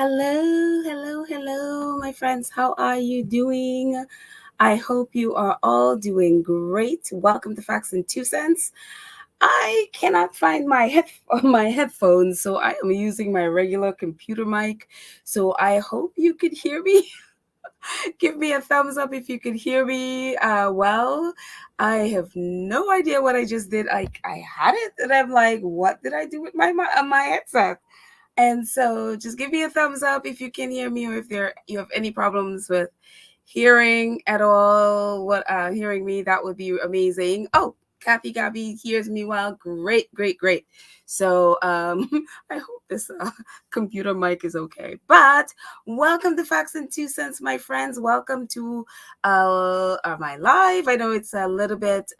Hello, my friends. How are you doing? I hope you are all doing great. Welcome to Facts and Two Cents. I cannot find my headphones, so I am using my regular computer mic. So I hope you could hear me. Give me a thumbs up if you could hear me. Well, I have no idea what I just did. I had it, and I'm like, what did I do with my headset? And so just give me a thumbs up if you can hear me, or if you have any problems with hearing at all. Hearing me, that would be amazing. Oh, Kathy Gabby hears me well. Great. So I hope this computer mic is okay. But welcome to Facts and Two Cents, my friends. Welcome to my live. I know it's a little bit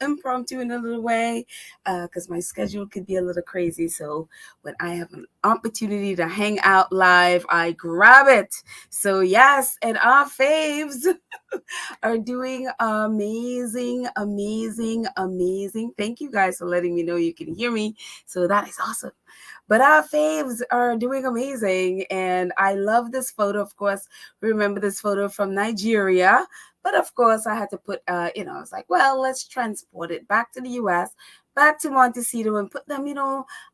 impromptu in a little way, because my schedule could be a little crazy. So when I have an opportunity to hang out live, I grab it. So yes, and our faves are doing amazing. Thank you guys for letting me know you can hear me. So that is awesome. But our faves are doing amazing. And I love this photo. Of course, remember this photo from Nigeria. But of course, I had to put, I was like, well, let's transport it back to the US, back to Montecito, and put them,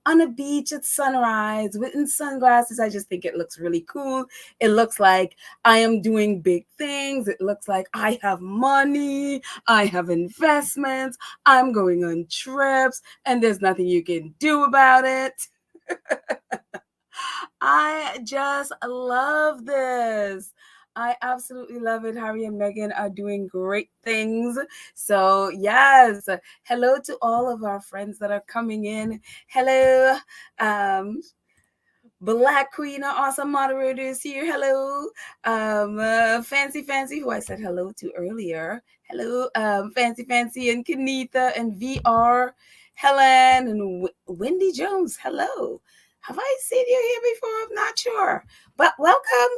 on a beach at sunrise with sunglasses. I just think it looks really cool. It looks like I am doing big things. It looks like I have money. I have investments. I'm going on trips, and there's nothing you can do about it. I just love this. I absolutely love it. Harry and Meghan are doing great things. So, yes, hello to all of our friends that are coming in. Hello, Black Queen, our awesome moderators here. Hello, Fancy, who I said hello to earlier. Hello, Fancy, and Kenita, and VR, Helen, and Wendy Jones. Hello. Have I seen you here before? I'm not sure, but welcome.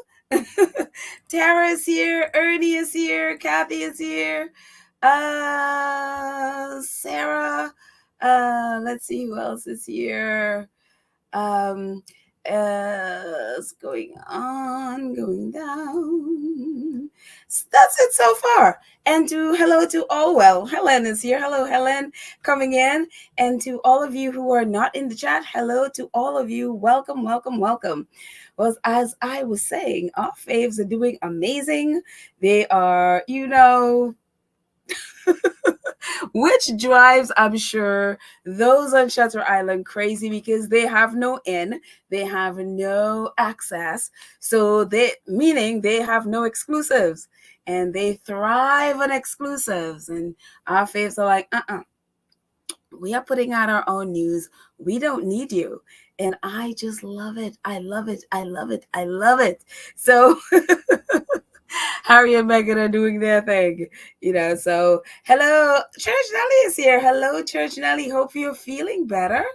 Tara is here. Ernie is here. Kathy is here. Sarah. Let's see who else is here. Is going on, going down. That's it so far. And hello to all. Helen is here. Hello, Helen, coming in. And to all of you who are not in the chat, hello to all of you. Welcome. Well, as I was saying, our faves are doing amazing. They are, which drives, I'm sure, those on Shutter Island crazy, because they have no in, they have no access, so meaning they have no exclusives, and they thrive on exclusives. And our faves are like, we are putting out our own news. We don't need you. And I just love it. I love it. So Harry and Meghan are doing their thing, So hello, Church Nelly is here. Hello, Church Nelly. Hope you're feeling better.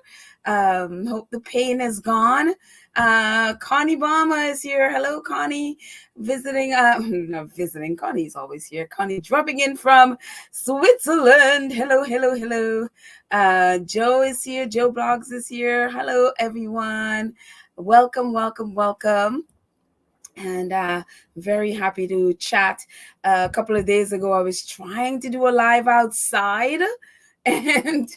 Hope the pain is gone. Connie Bama is here. Hello, Connie. Not visiting. Connie's always here. Connie dropping in from Switzerland. Hello. Joe is here. Joe Blogs is here. Hello, everyone. Welcome. And very happy to chat. A couple of days ago, I was trying to do a live outside, and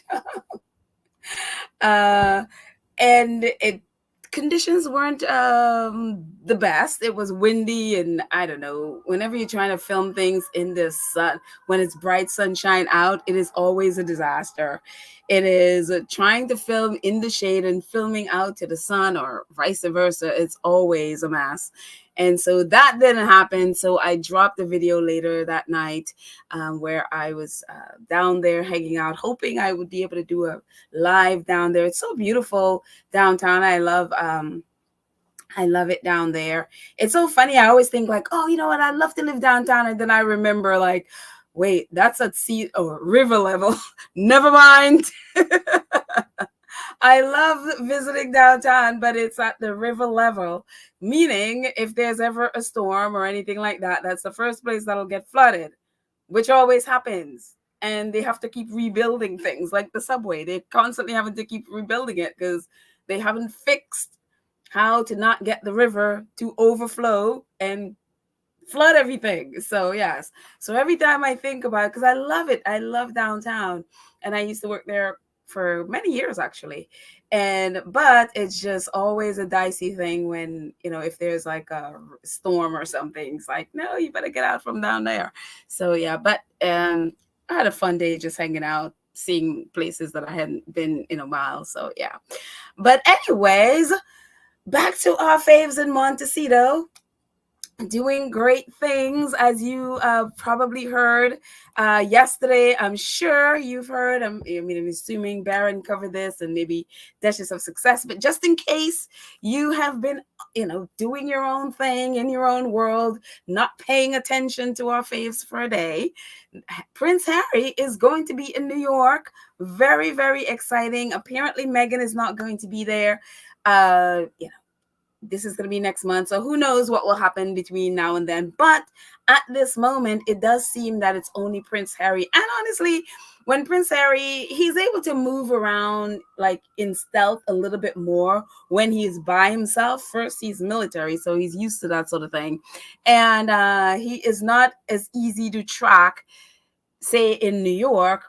conditions weren't the best. It was windy, and I don't know, whenever you're trying to film things in the sun, when it's bright sunshine out, it is always a disaster. It is trying to film in the shade and filming out to the sun, or vice versa. It's always a mess. And so that didn't happen. So I dropped the video later that night, where I was down there hanging out, hoping I would be able to do a live down there. It's so beautiful downtown. I love it down there. It's so funny. I always think like, oh, you know what? I'd love to live downtown. And then I remember like, wait, that's at sea or river level. Never mind. I love visiting downtown, but it's at the river level, meaning if there's ever a storm or anything like that, that's the first place that'll get flooded, which always happens. And they have to keep rebuilding things like the subway. They're constantly having to keep rebuilding it because they haven't fixed how to not get the river to overflow and flood everything. So yes, so every time I think about it, because I love it, I love downtown, and I used to work there for many years actually. And but it's just always a dicey thing when, if there's like a storm or something, it's like, no, you better get out from down there. So yeah, but I had a fun day just hanging out, seeing places that I hadn't been in a while. So yeah, but anyways, back to our faves in Montecito, doing great things, as you probably heard yesterday. I'm sure you've heard. I'm assuming Baron covered this, and maybe Duchess of Success. But just in case you have been, doing your own thing in your own world, not paying attention to our faves for a day, Prince Harry is going to be in New York. Very, very exciting. Apparently, Meghan is not going to be there. This is going to be next month, so who knows what will happen between now and then. But at this moment, it does seem that it's only Prince Harry. And honestly, when Prince Harry, he's able to move around like in stealth a little bit more when he's by himself. First, he's military, so he's used to that sort of thing. And he is not as easy to track, say, in New York,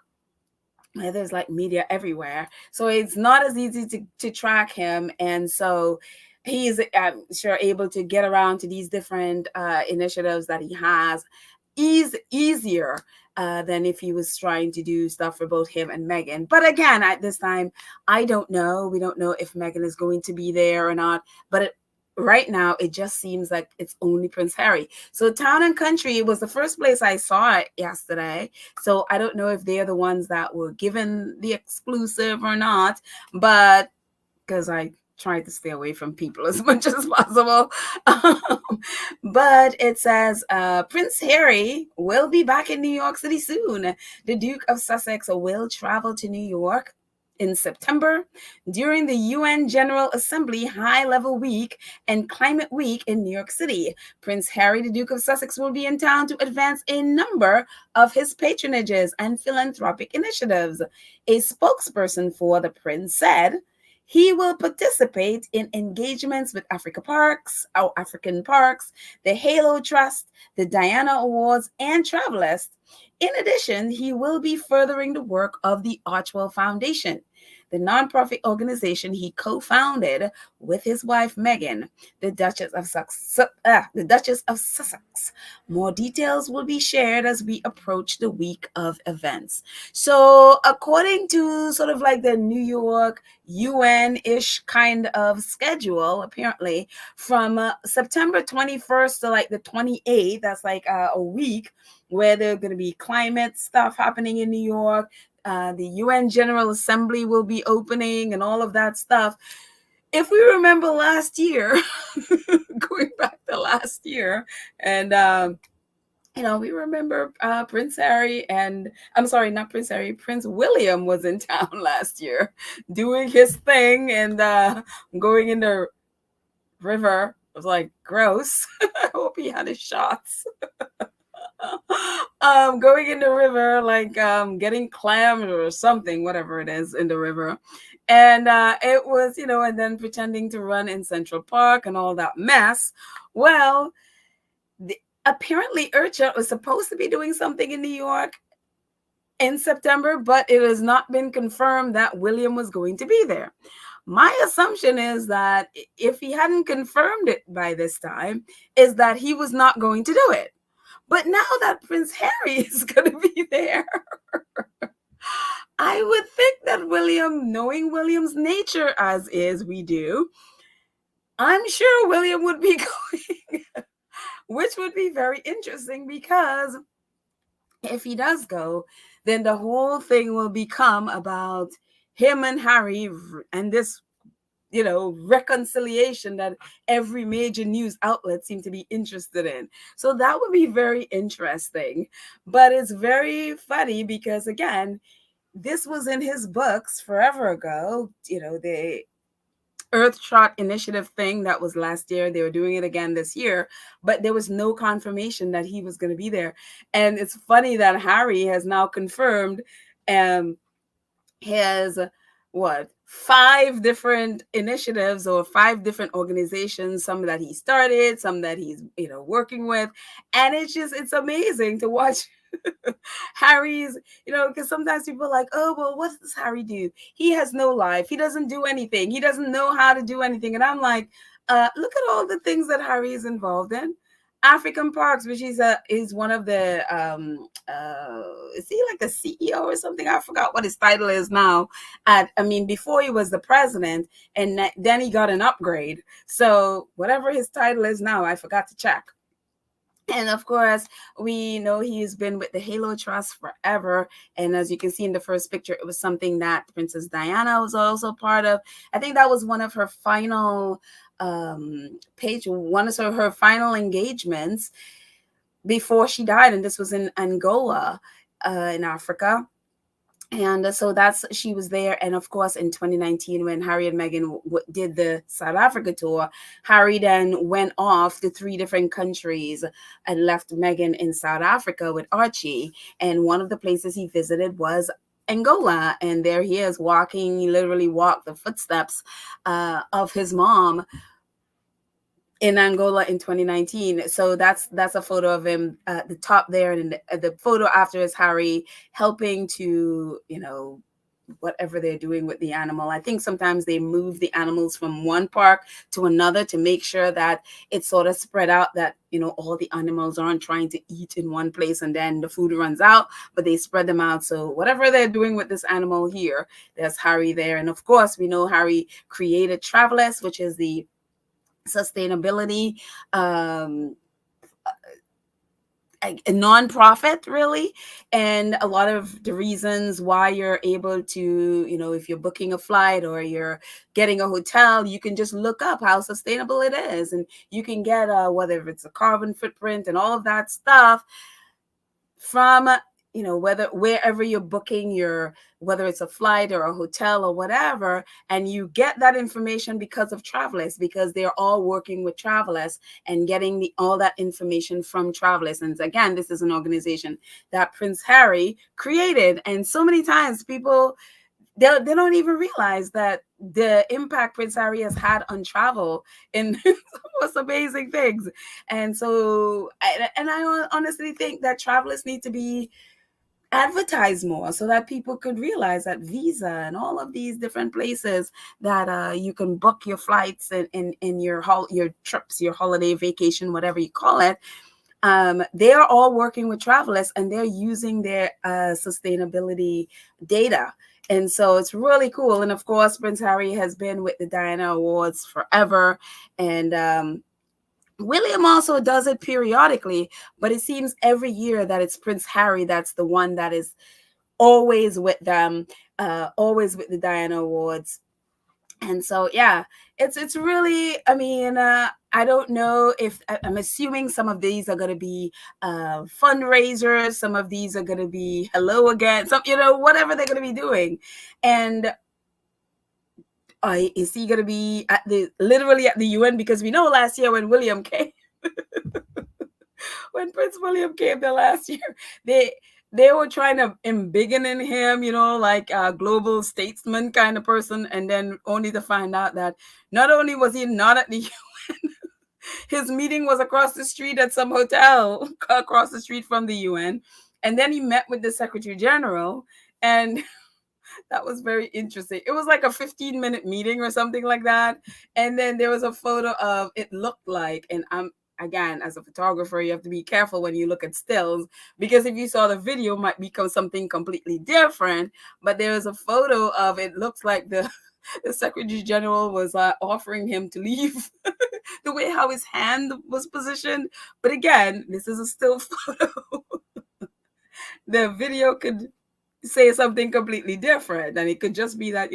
where there's like media everywhere. So it's not as easy to track him. And so he's, I'm sure, able to get around to these different initiatives that he has easier than if he was trying to do stuff for both him and Meghan. But again, at this time, I don't know. We don't know if Meghan is going to be there or not. But right now, it just seems like it's only Prince Harry. So Town and Country was the first place I saw it yesterday. So I don't know if they're the ones that were given the exclusive or not. But because I tried to stay away from people as much as possible. But it says Prince Harry will be back in New York City soon. The Duke of Sussex will travel to New York in September during the UN General Assembly High-Level Week and Climate Week in New York City. Prince Harry, the Duke of Sussex, will be in town to advance a number of his patronages and philanthropic initiatives. A spokesperson for the prince said he will participate in engagements with African Parks, the Halo Trust, the Diana Awards, and Travalyst. In addition, he will be furthering the work of the Archwell Foundation, the nonprofit organization he co-founded with his wife Meghan, the Duchess of Sussex. More details will be shared as we approach the week of events. So, according to sort of like the New York UN-ish kind of schedule, apparently from September 21st to like the 28th, that's like a week, where there's going to be climate stuff happening in New York. The UN General Assembly will be opening and all of that stuff. If we remember last year, going back to last year, and we remember Prince Harry and, I'm sorry, not Prince Harry, Prince William was in town last year doing his thing and going in the river. It was like, gross. I hope he had his shots. Going in the river, like getting clammed or something, whatever it is in the river. And it was, and then pretending to run in Central Park and all that mess. Well, apparently Urcha was supposed to be doing something in New York in September, but it has not been confirmed that William was going to be there. My assumption is that if he hadn't confirmed it by this time, is that he was not going to do it. But now that Prince Harry is going to be there, I would think that William, knowing William's nature as is we do, I'm sure William would be going, which would be very interesting, because if he does go, then the whole thing will become about him and Harry and this reconciliation that every major news outlet seemed to be interested in. So that would be very interesting. But it's very funny because, again, this was in his books forever ago. The Earth Shot Initiative thing, that was last year. They were doing it again this year, but there was no confirmation that he was going to be there. And it's funny that Harry has now confirmed his what, 5 different initiatives or 5 different organizations, some that he started, some that he's working with. And it's amazing to watch Harry's, because sometimes people are like, oh, well, what does Harry do? He has no life. He doesn't do anything. He doesn't know how to do anything. And I'm like, look at all the things that Harry is involved in. African Parks, which is one of the is he like the CEO or something? I forgot what his title is now. Before he was the president, and then he got an upgrade. So whatever his title is now, I forgot to check. And of course, we know he's been with the Halo Trust forever. And as you can see in the first picture, it was something that Princess Diana was also part of. I think that was one of her final one of her final engagements before she died. And this was in Angola, in Africa. And so she was there. And of course, in 2019, when Harry and Meghan did the South Africa tour, Harry then went off to 3 different countries and left Meghan in South Africa with Archie. And one of the places he visited was Angola. And there he is walking, he literally walked the footsteps of his mom in Angola in 2019. So that's a photo of him at the top there, and the photo after is Harry helping to, whatever they're doing with the animal. I think sometimes they move the animals from one park to another to make sure that it's sort of spread out, that all the animals aren't trying to eat in one place and then the food runs out, but they spread them out. So whatever they're doing with this animal here, there's Harry there. And of course, we know Harry created Travalyst, which is the sustainability a non-profit, really. And a lot of the reasons why you're able to, if you're booking a flight or you're getting a hotel, you can just look up how sustainable it is, and you can get whether it's a carbon footprint and all of that stuff from wherever you're booking whether it's a flight or a hotel or whatever. And you get that information because of Travalyst, because they're all working with Travalyst and getting all that information from Travalyst. And again, this is an organization that Prince Harry created. And so many times people, they don't even realize that the impact Prince Harry has had on travel in most amazing things. And so, and I honestly think that Travalyst need to be advertise more, so that people could realize that Visa and all of these different places that you can book your flights and in your trips, your holiday vacation, whatever you call it, they are all working with Travalyst, and they're using their sustainability data. And so it's really cool. And of course, Prince Harry has been with the Diana Awards forever. And William also does it periodically, but it seems every year that it's Prince Harry that's the one that is always with them, always with the Diana Awards. And so, yeah, it's really, I don't know if, I'm assuming some of these are going to be fundraisers. Some of these are going to be hello again, some, whatever they're going to be doing. And is he going to be literally at the UN? Because we know last year when William came, when Prince William came there last year, they were trying to embiggen in him, like a global statesman kind of person. And then only to find out that not only was he not at the UN, his meeting was across the street at some hotel across the street from the UN. And then he met with the Secretary General, and that was very interesting. It was like a 15-minute meeting or something like that. And then there was a photo of it looked like, and again, as a photographer, you have to be careful when you look at stills, because if you saw the video, it might become something completely different. But there was a photo of it looks like the Secretary General was offering him to leave, the way how his hand was positioned. But again, this is a still photo. The video could say something completely different, and it could just be that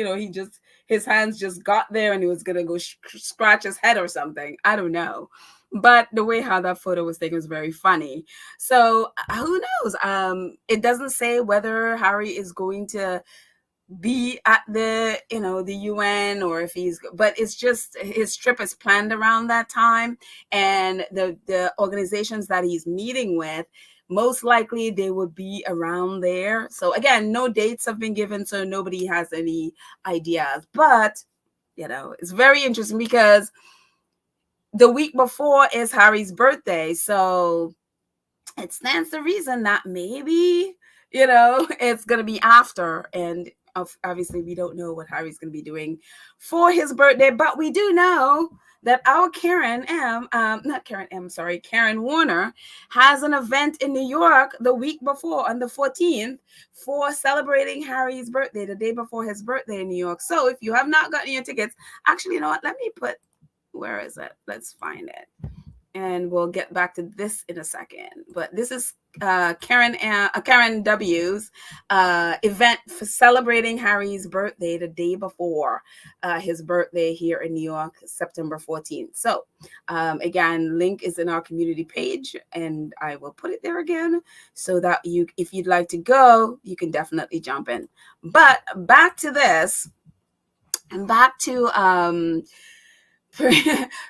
his hands just got there and he was gonna go scratch his head or something. I don't know, but the way how that photo was taken was very funny. So who knows? It doesn't say whether Harry is going to be at the the UN, or if but it's just his trip is planned around that time. And the organizations that he's meeting with, most likely they would be around there. So again, no dates have been given, so nobody has any ideas. But it's very interesting because the week before is Harry's birthday. So it stands to reason that maybe, it's going to be after. And obviously, we don't know what Harry's going to be doing for his birthday, but we do know that our Karen Warner has an event in New York the week before on the 14th for celebrating Harry's birthday, the day before his birthday in New York. So if you have not gotten your tickets, actually, you know what? Let me where is it? Let's find it. And we'll get back to this in a second. But this is Karen W's event for celebrating Harry's birthday the day before his birthday here in New York, September 14th. So again, link is in our community page, and I will put it there again so that if you'd like to go, you can definitely jump in. But back to this, and back to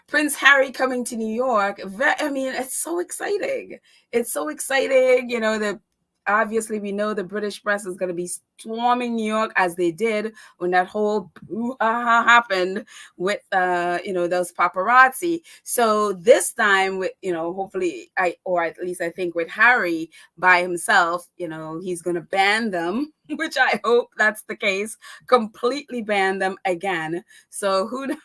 Prince Harry coming to New York. I mean, it's so exciting. It's so exciting. That obviously we know the British press is going to be storming New York as they did when that whole brouhaha happened with, those paparazzi. So this time with, hopefully or at least I think with Harry by himself, he's going to ban them, which I hope that's the case, completely ban them again. So who knows?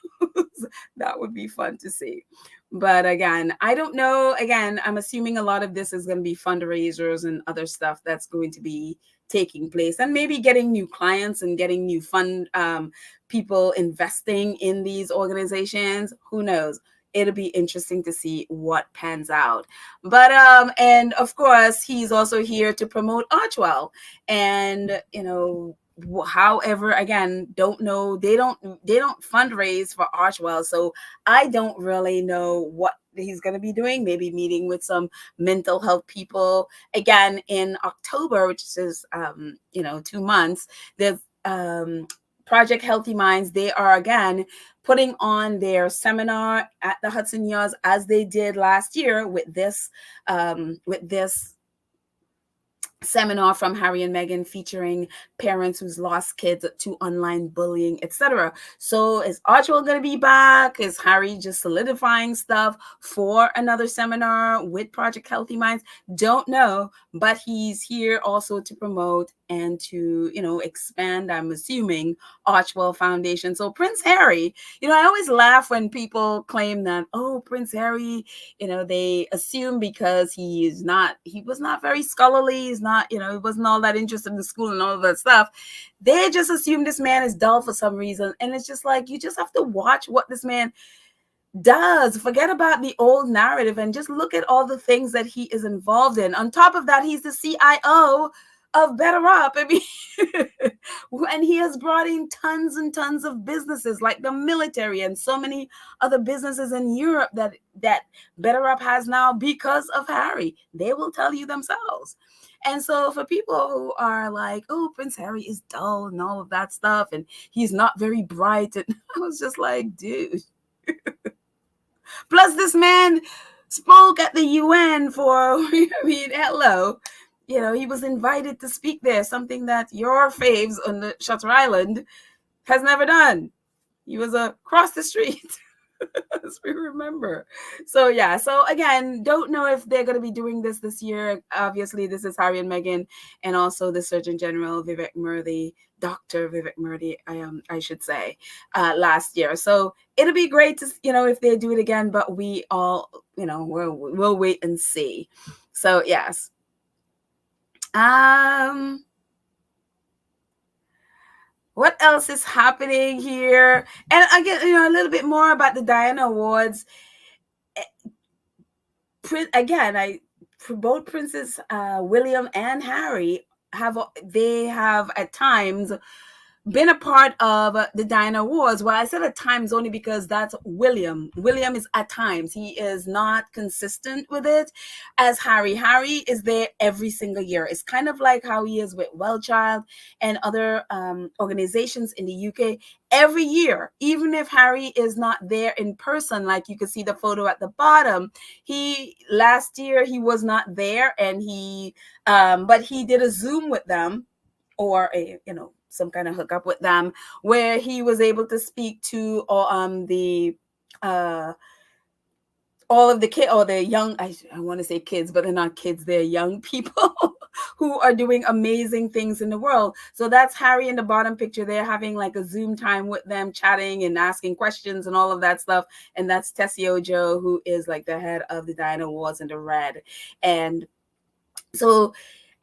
That would be fun to see. But again, I don't know. Again, I'm assuming a lot of this is going to be fundraisers and other stuff that's going to be taking place, and maybe getting new clients and getting new fund people investing in these organizations. Who knows? It'll be interesting to see what pans out. But and of course, he's also here to promote Archwell, and however, again, don't know, they don't fundraise for Archwell, so I don't really know what he's going to be doing. Maybe meeting with some mental health people again in October, which is 2 months. There's Project Healthy Minds. They are again putting on their seminar at the Hudson Yards as they did last year with this seminar from Harry and Meghan featuring parents who's lost kids to online bullying, etc. So is Archwell going to be back? Is Harry just solidifying stuff for another seminar with Project Healthy Minds? Don't know, but he's here also to promote and to, expand, I'm assuming, Archwell Foundation. So Prince Harry, I always laugh when people claim that, oh, Prince Harry, they assume because he was not very scholarly, he's not, he wasn't all that interested in school and all of that stuff. They just assume this man is dull for some reason. And it's just like, you just have to watch what this man does. Forget about the old narrative and just look at all the things that he is involved in. On top of that, he's the CIO of Better Up. I mean, and he has brought in tons and tons of businesses like the military and so many other businesses in Europe that Better Up has now because of Harry. They will tell you themselves. And so for people who are like, oh, Prince Harry is dull and all of that stuff, and he's not very bright, and I was just like, dude. Plus, this man spoke at the UN for, hello. He was invited to speak there, something that your faves on the Shutter Island has never done. He was across the street, as we remember. So, yeah. So, again, don't know if they're going to be doing this year. Obviously, this is Harry and Meghan, and also the Surgeon General, Vivek Murthy, Dr. Vivek Murthy, I should say, last year. So, it'll be great to, if they do it again, but we all, we'll wait and see. So, yes. What else is happening here? And again, a little bit more about the Diana Awards. Again, both Princes William and Harry have at times been a part of the Diana Awards. Well, I said at times only because that's William. William is at times. He is not consistent with it as Harry. Harry is there every single year. It's kind of like how he is with Wellchild and other organizations in the UK. every year, even if Harry is not there in person, like you can see the photo at the bottom. He last year he was not there, and but he did a Zoom with them, or a some kind of hookup with them, where he was able to speak to uh all of the kid or the young, I want to say kids, but they're not kids, they're young people who are doing amazing things in the world. So that's Harry in the bottom picture. They're having like a Zoom time with them, chatting and asking questions and all of that stuff. And that's Tessie Ojo, who is like the head of the Diana Awards in the red. And so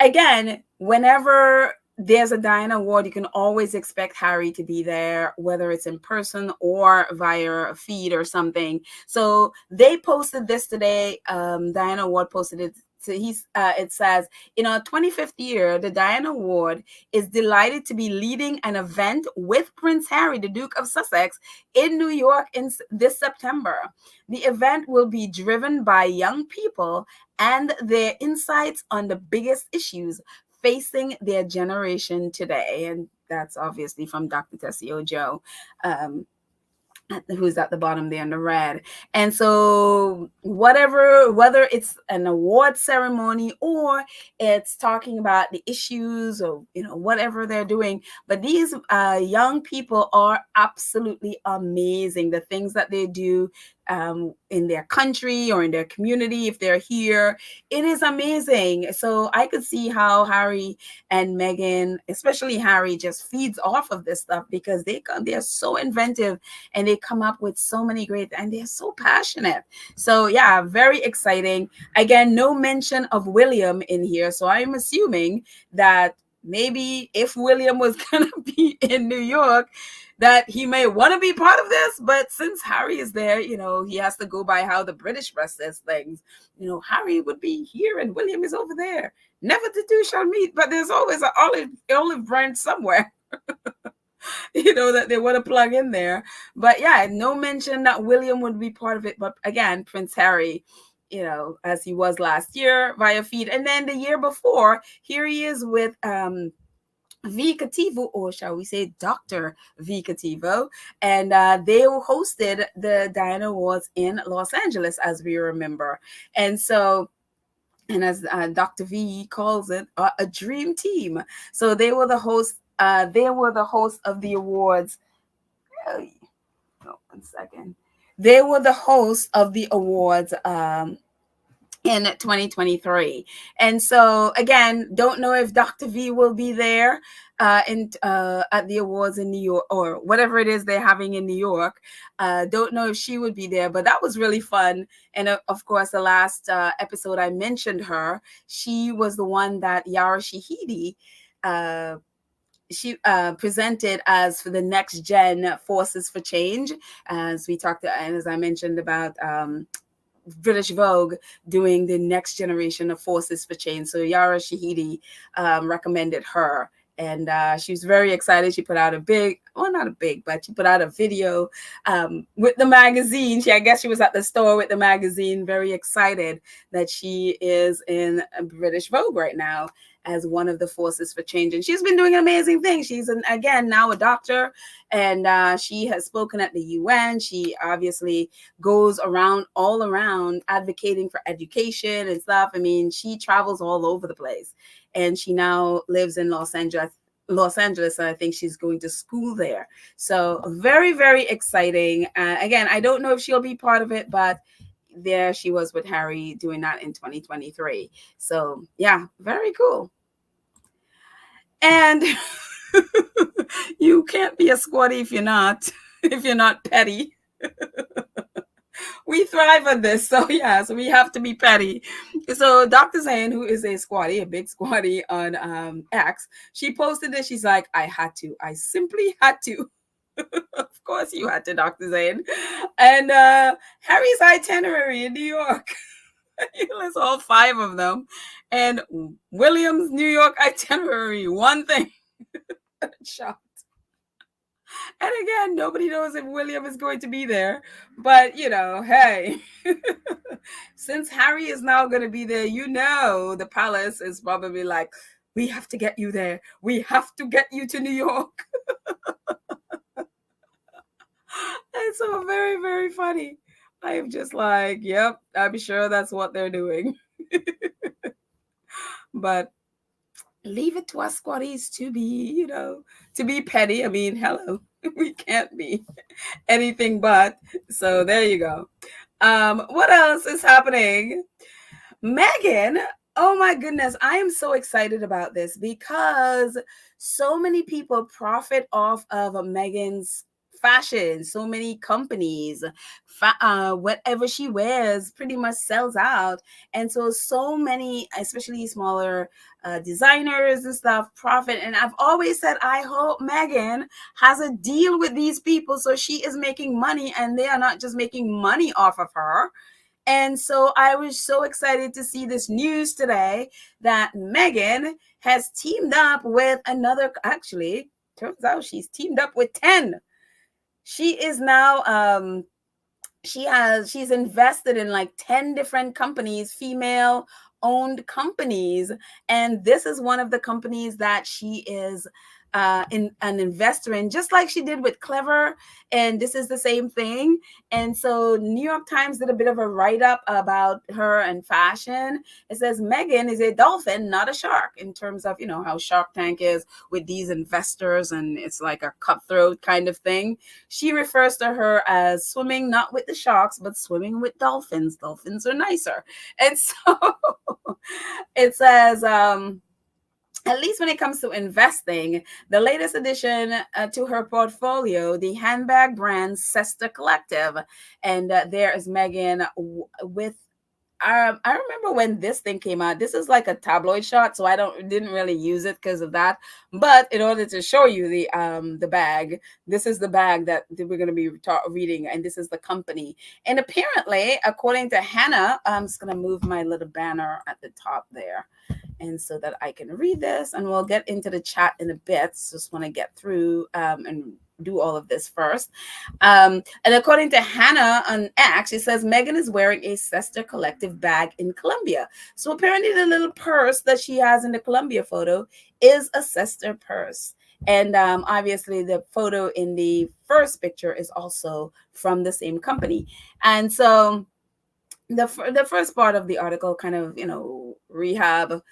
again, whenever there's a Diana Award, you can always expect Harry to be there, whether it's in person or via a feed or something. So they posted this today. Diana Award posted it. So it says, in our 25th year, the Diana Award is delighted to be leading an event with Prince Harry, the Duke of Sussex, in New York this September. The event will be driven by young people and their insights on the biggest issues facing their generation today. And that's obviously from Dr. Tessie Ojo, who's at the bottom there in the red. And so whether it's an award ceremony or it's talking about the issues or whatever they're doing, but these young people are absolutely amazing. The things that they do in their country or in their community, if they're here, it is amazing. So I could see how Harry and Meghan, especially Harry, just feeds off of this stuff, because they're so inventive and they come up with so many great, and they're so passionate. So yeah, very exciting. Again, no mention of William in here, so I'm assuming that maybe if William was gonna be in New York, that he may want to be part of this. But since Harry is there, he has to go by how the British press says things. Harry would be here and William is over there. Never the two shall meet, but there's always an olive branch somewhere. That they want to plug in there. But yeah, no mention that William would be part of it. But again, Prince Harry, as he was last year via feed. And then the year before, here he is with V Cativo, or shall we say Dr. V Cativo, and they hosted the Diana Awards in Los Angeles, as we remember. And so, and as Dr. V calls it, a dream team. So they were the hosts. They were the hosts of the awards. Oh, 1 second. They were the hosts of the awards in 2023. And so again, don't know if Dr. V will be there at the awards in New York, or whatever it is they're having in New York. Don't know if she would be there, but that was really fun. And of course, the last episode I mentioned her. She was the one that Yara Shahidi she presented as for the next gen Forces for Change, as we talked, and as I mentioned about British Vogue doing the next generation of Forces for Change. So Yara Shahidi recommended her, and she was very excited. She put out she put out a video with the magazine. I guess she was at the store with the magazine, very excited that she is in British Vogue right now as one of the Forces for Change. And she's been doing amazing things. She's again now a doctor, and she has spoken at the UN. She obviously goes all around advocating for education and stuff. I mean, she travels all over the place, and she now lives in Los Angeles. And I think she's going to school there. So very, very exciting. Again, I don't know if she'll be part of it, but there she was with Harry doing that in 2023. So yeah, very cool. And you can't be a squatty if you're not petty. We thrive on this. So yeah, so we have to be petty. So Dr. Zane, who is a big squatty on X, she posted this. She's like, I simply had to. Of course you had to, Dr. Zane. And Harry's itinerary in New York. He lists all 5 of them. And William's New York itinerary, one thing. Shocked. And again, nobody knows if William is going to be there. But, hey, since Harry is now going to be there, the palace is probably like, we have to get you there. We have to get you to New York. It's so very, very funny. I am just like, yep, I'm sure that's what they're doing. But leave it to us squatties to be, to be petty. I mean, hello, we can't be anything but. So there you go. What else is happening? Meghan, oh my goodness, I am so excited about this because so many people profit off of Meghan's fashion. So many companies, whatever she wears pretty much sells out. And so many, especially smaller designers and stuff, profit. And I've always said, I hope Meghan has a deal with these people so she is making money and they are not just making money off of her. And so I was so excited to see this news today that Meghan has teamed up with actually, turns out she's teamed up with 10. She is now she's invested in like 10 different companies, female owned companies, and this is one of the companies that she is in an investor in, just like she did with Clever, and this is the same thing. And so New York Times did a bit of a write-up about her and fashion. It says Meghan is a dolphin, not a shark, in terms of, how Shark Tank is with these investors, and it's like a cutthroat kind of thing. She refers to her as swimming not with the sharks, but swimming with dolphins. Dolphins are nicer. And so it says, at least when it comes to investing, the latest addition to her portfolio, the handbag brand Sesta Collective. And there is Meghan with I remember when this thing came out. This is like a tabloid shot, so I didn't really use it because of that. But in order to show you the bag, this is the bag that we're going to be reading, and this is the company. And apparently, according to Hannah, I'm just going to move my little banner at the top there, and so that I can read this, and we'll get into the chat in a bit. Just want to get through and do all of this first. And according to Hannah on X, it says Meghan is wearing a Sesta Collective bag in Colombia. So apparently the little purse that she has in the Colombia photo is a Sesta purse. And obviously the photo in the first picture is also from the same company. And so the first part of the article kind of, rehab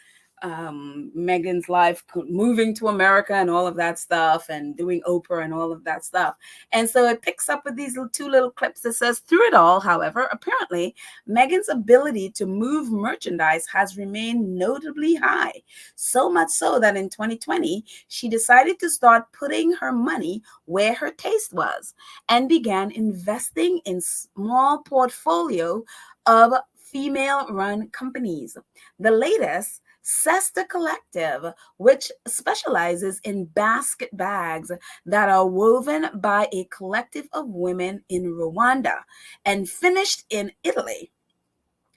Meghan's life, moving to America and all of that stuff, and doing Oprah and all of that stuff. And so it picks up with these two little clips that says, through it all, however, apparently Meghan's ability to move merchandise has remained notably high. So much so that in 2020, she decided to start putting her money where her taste was and began investing in small portfolio of female-run companies. The latest, Sesta Collective, which specializes in basket bags that are woven by a collective of women in Rwanda and finished in Italy.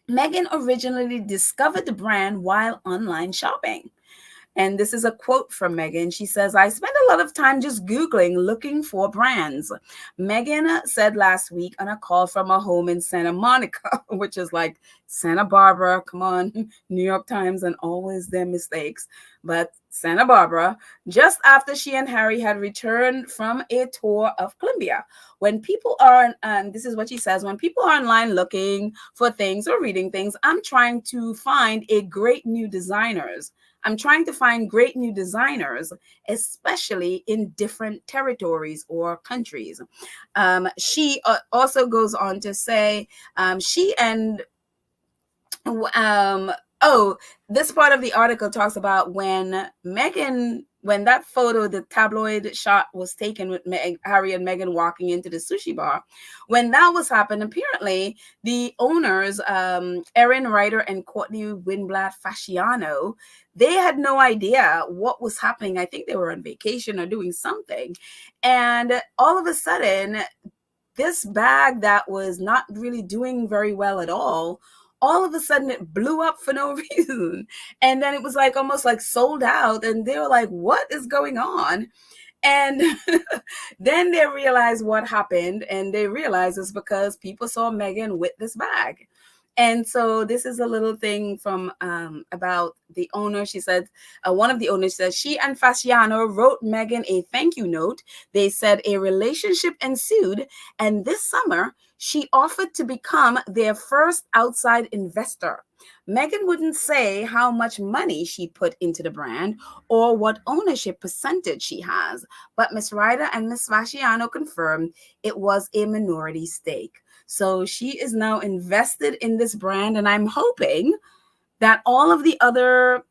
Meghan originally discovered the brand while online shopping. And this is a quote from Meghan. She says, I spend a lot of time just Googling, looking for brands. Meghan said last week on a call from a home in Santa Monica, which is like Santa Barbara, come on, New York Times and always their mistakes. But Santa Barbara, just after she and Harry had returned from a tour of Colombia. When people are, and this is what she says, when people are online looking for things or reading things, I'm trying to find great new designers, especially in different territories or countries. She also goes on to say this part of the article talks about when that photo, the tabloid shot was taken with Harry and Meghan walking into the sushi bar. When that was happened, apparently the owners, Erin Ryder and Courtney Winblatt Fasciano, they had no idea what was happening. I think they were on vacation or doing something. And all of a sudden, this bag that was not really doing very well at all of a sudden it blew up for no reason. And then it was like almost like sold out. And they were like, what is going on? And then they realized what happened. And they realized it's because people saw Meghan with this bag. And so this is a little thing from about the owner. She said, one of the owners says, she and Fasciano wrote Meghan a thank you note. They said a relationship ensued, and this summer she offered to become their first outside investor. Meghan wouldn't say how much money she put into the brand or what ownership percentage she has, but Miss Ryder and Miss Fasciano confirmed it was a minority stake. So she is now invested in this brand, and I'm hoping that all of the other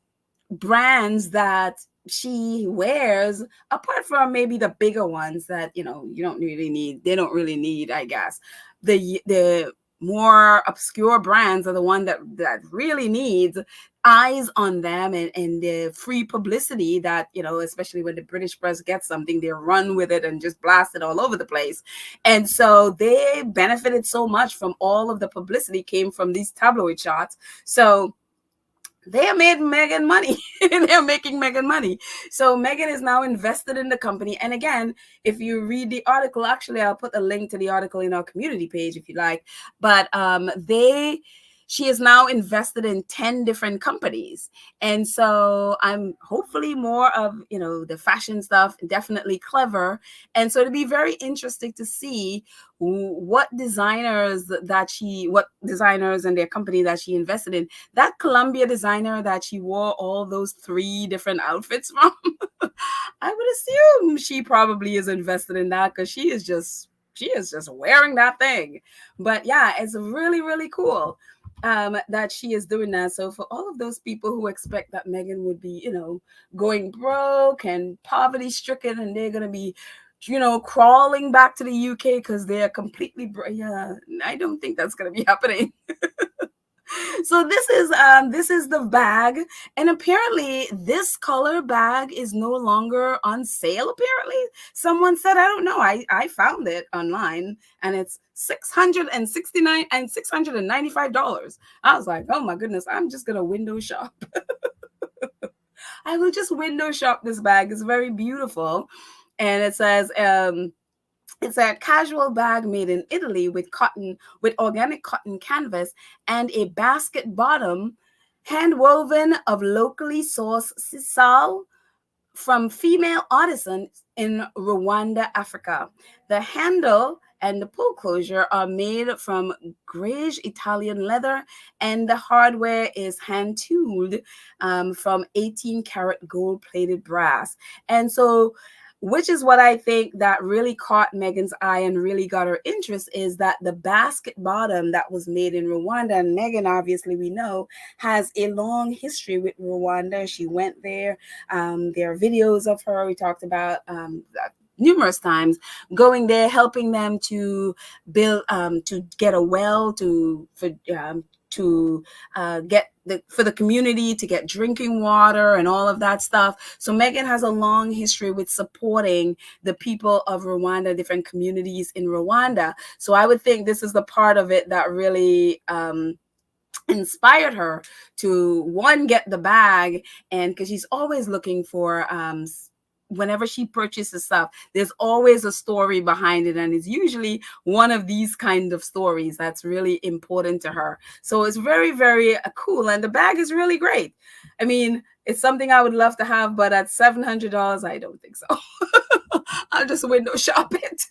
brands that she wears, apart from maybe the bigger ones that you don't really need, they don't really need, I guess, the more obscure brands are the one that really needs eyes on them, and the free publicity that especially when the British press gets something, they run with it and just blast it all over the place. And so they benefited so much from all of the publicity came from these tabloid shots. So they made Meghan money. They're making Meghan money. So Meghan is now invested in the company. And again, if you read the article, actually, I'll put a link to the article in our community page if you like. But she is now invested in 10 different companies. And so I'm hopefully more of, the fashion stuff, definitely clever. And so it'll be very interesting to see what designers and their company that she invested in. That Columbia designer that she wore all those 3 different outfits from, I would assume she probably is invested in that, because she is just wearing that thing. But yeah, it's really, really cool that she is doing that. So for all of those people who expect that Meghan would be, going broke and poverty stricken, and they're going to be crawling back to the UK because they're completely I don't think that's going to be happening. So this is the bag, and apparently this color bag is no longer on sale. Apparently, someone said, I don't know. I found it online, and it's $669 and $695. I was like, oh my goodness, I'm just gonna window shop. I will just window shop this bag. It's very beautiful, and it says it's a casual bag made in Italy with organic cotton canvas and a basket bottom, hand woven of locally sourced sisal from female artisans in Rwanda, Africa. The handle and the pull closure are made from grayish Italian leather, and the hardware is hand tooled from 18 karat gold plated brass. And so, which is what I think that really caught Meghan's eye and really got her interest, is that the basket bottom that was made in Rwanda. And Meghan, obviously, we know, has a long history with Rwanda. She went there. There are videos of her. We talked about numerous times going there, helping them to build, to get a well, get for the community to get drinking water and all of that stuff. So Meghan has a long history with supporting the people of Rwanda, different communities in Rwanda. So I would think this is the part of it that really inspired her to, one, get the bag, and because she's always looking for whenever she purchases stuff, there's always a story behind it, and it's usually one of these kind of stories that's really important to her. So it's very, very cool, and the bag is really great. I mean, it's something I would love to have, but at $700, I don't think so. I'll just window shop it.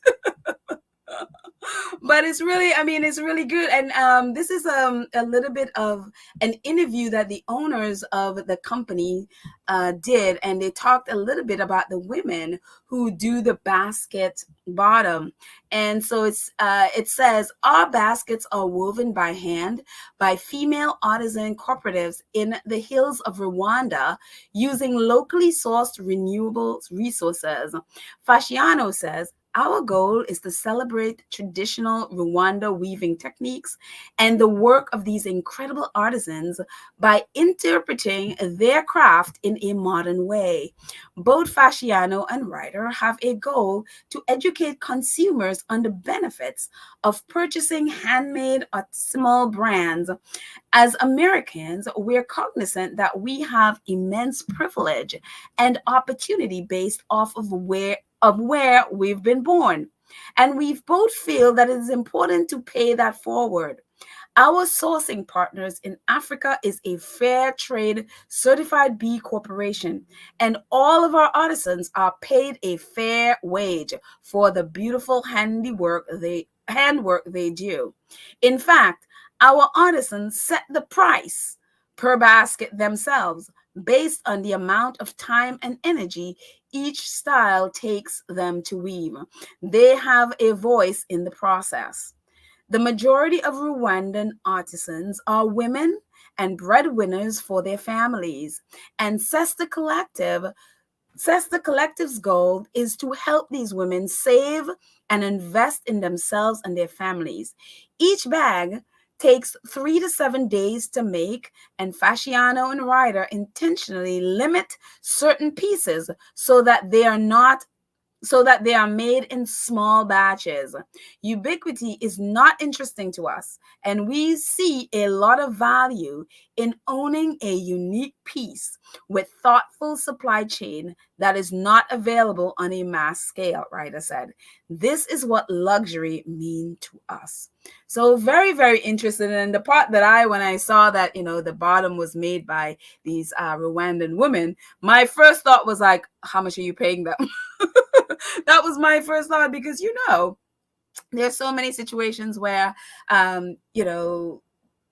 But it's really, I mean, it's really good. And this is a little bit of an interview that the owners of the company did, and they talked a little bit about the women who do the basket bottom. And so it says, our baskets are woven by hand by female artisan cooperatives in the hills of Rwanda using locally sourced renewable resources. Fasciano says, our goal is to celebrate traditional Rwanda weaving techniques and the work of these incredible artisans by interpreting their craft in a modern way. Both Fasciano and Ryder have a goal to educate consumers on the benefits of purchasing handmade artisanal brands. As Americans, we're cognizant that we have immense privilege and opportunity based off of where we've been born. And we both feel that it is important to pay that forward. Our sourcing partners in Africa is a fair trade certified B corporation, and all of our artisans are paid a fair wage for the beautiful handwork they do. In fact, our artisans set the price per basket themselves based on the amount of time and energy each style takes them to weave. They have a voice in the process. The majority of Rwandan artisans are women and breadwinners for their families. And says the collective's goal is to help these women save and invest in themselves and their families. Each bag takes 3 to 7 days to make, and Fasciano and Ryder intentionally limit certain pieces so that they are made in small batches. Ubiquity is not interesting to us, and we see a lot of value in owning a unique piece with thoughtful supply chain that is not available on a mass scale, Ryder said. This is what luxury means to us. So very, very interested in the part that when I saw that, the bottom was made by these Rwandan women, my first thought was like, how much are you paying them? That was my first thought, because there's so many situations where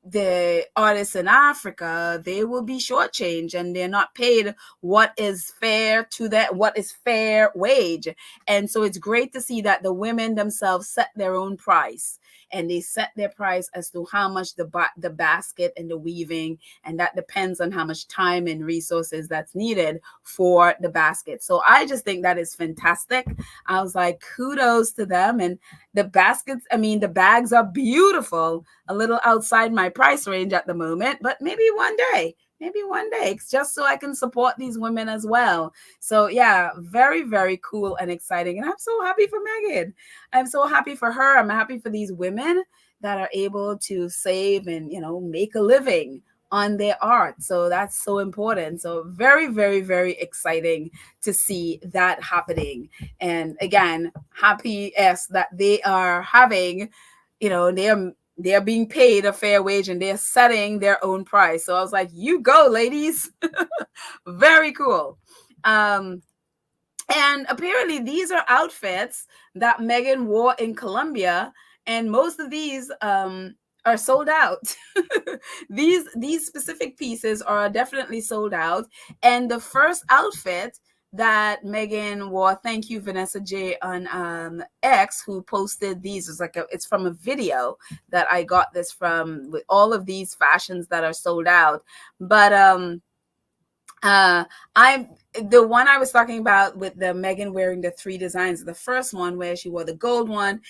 the artists in Africa, they will be shortchanged and they're not paid what is fair to that, what is fair wage. And so it's great to see that the women themselves set their own price, and they set their price as to how much the basket and the weaving, and that depends on how much time and resources that's needed for the basket. So I just think that is fantastic. I was like, kudos to them. And the bags are beautiful, a little outside my price range at the moment, but maybe one day, just so I can support these women as well. So yeah, very, very cool and exciting. And I'm so happy for Meghan. I'm so happy for her. I'm happy for these women that are able to save and, make a living on their art. So that's so important. So very, very, very exciting to see that happening. And again, happy as that they are having, they're being paid a fair wage and they're setting their own price. So I was like, you go, ladies. Very cool. And apparently these are outfits that Meghan wore in Colombia, and most of these are sold out. These specific pieces are definitely sold out. And the first outfit that Meghan wore, thank you Vanessa J on X, who posted these. It's from a video that I got this from, with all of these fashions that are sold out. But I'm the one I was talking about with the Meghan wearing the 3 designs. The first one where she wore the gold one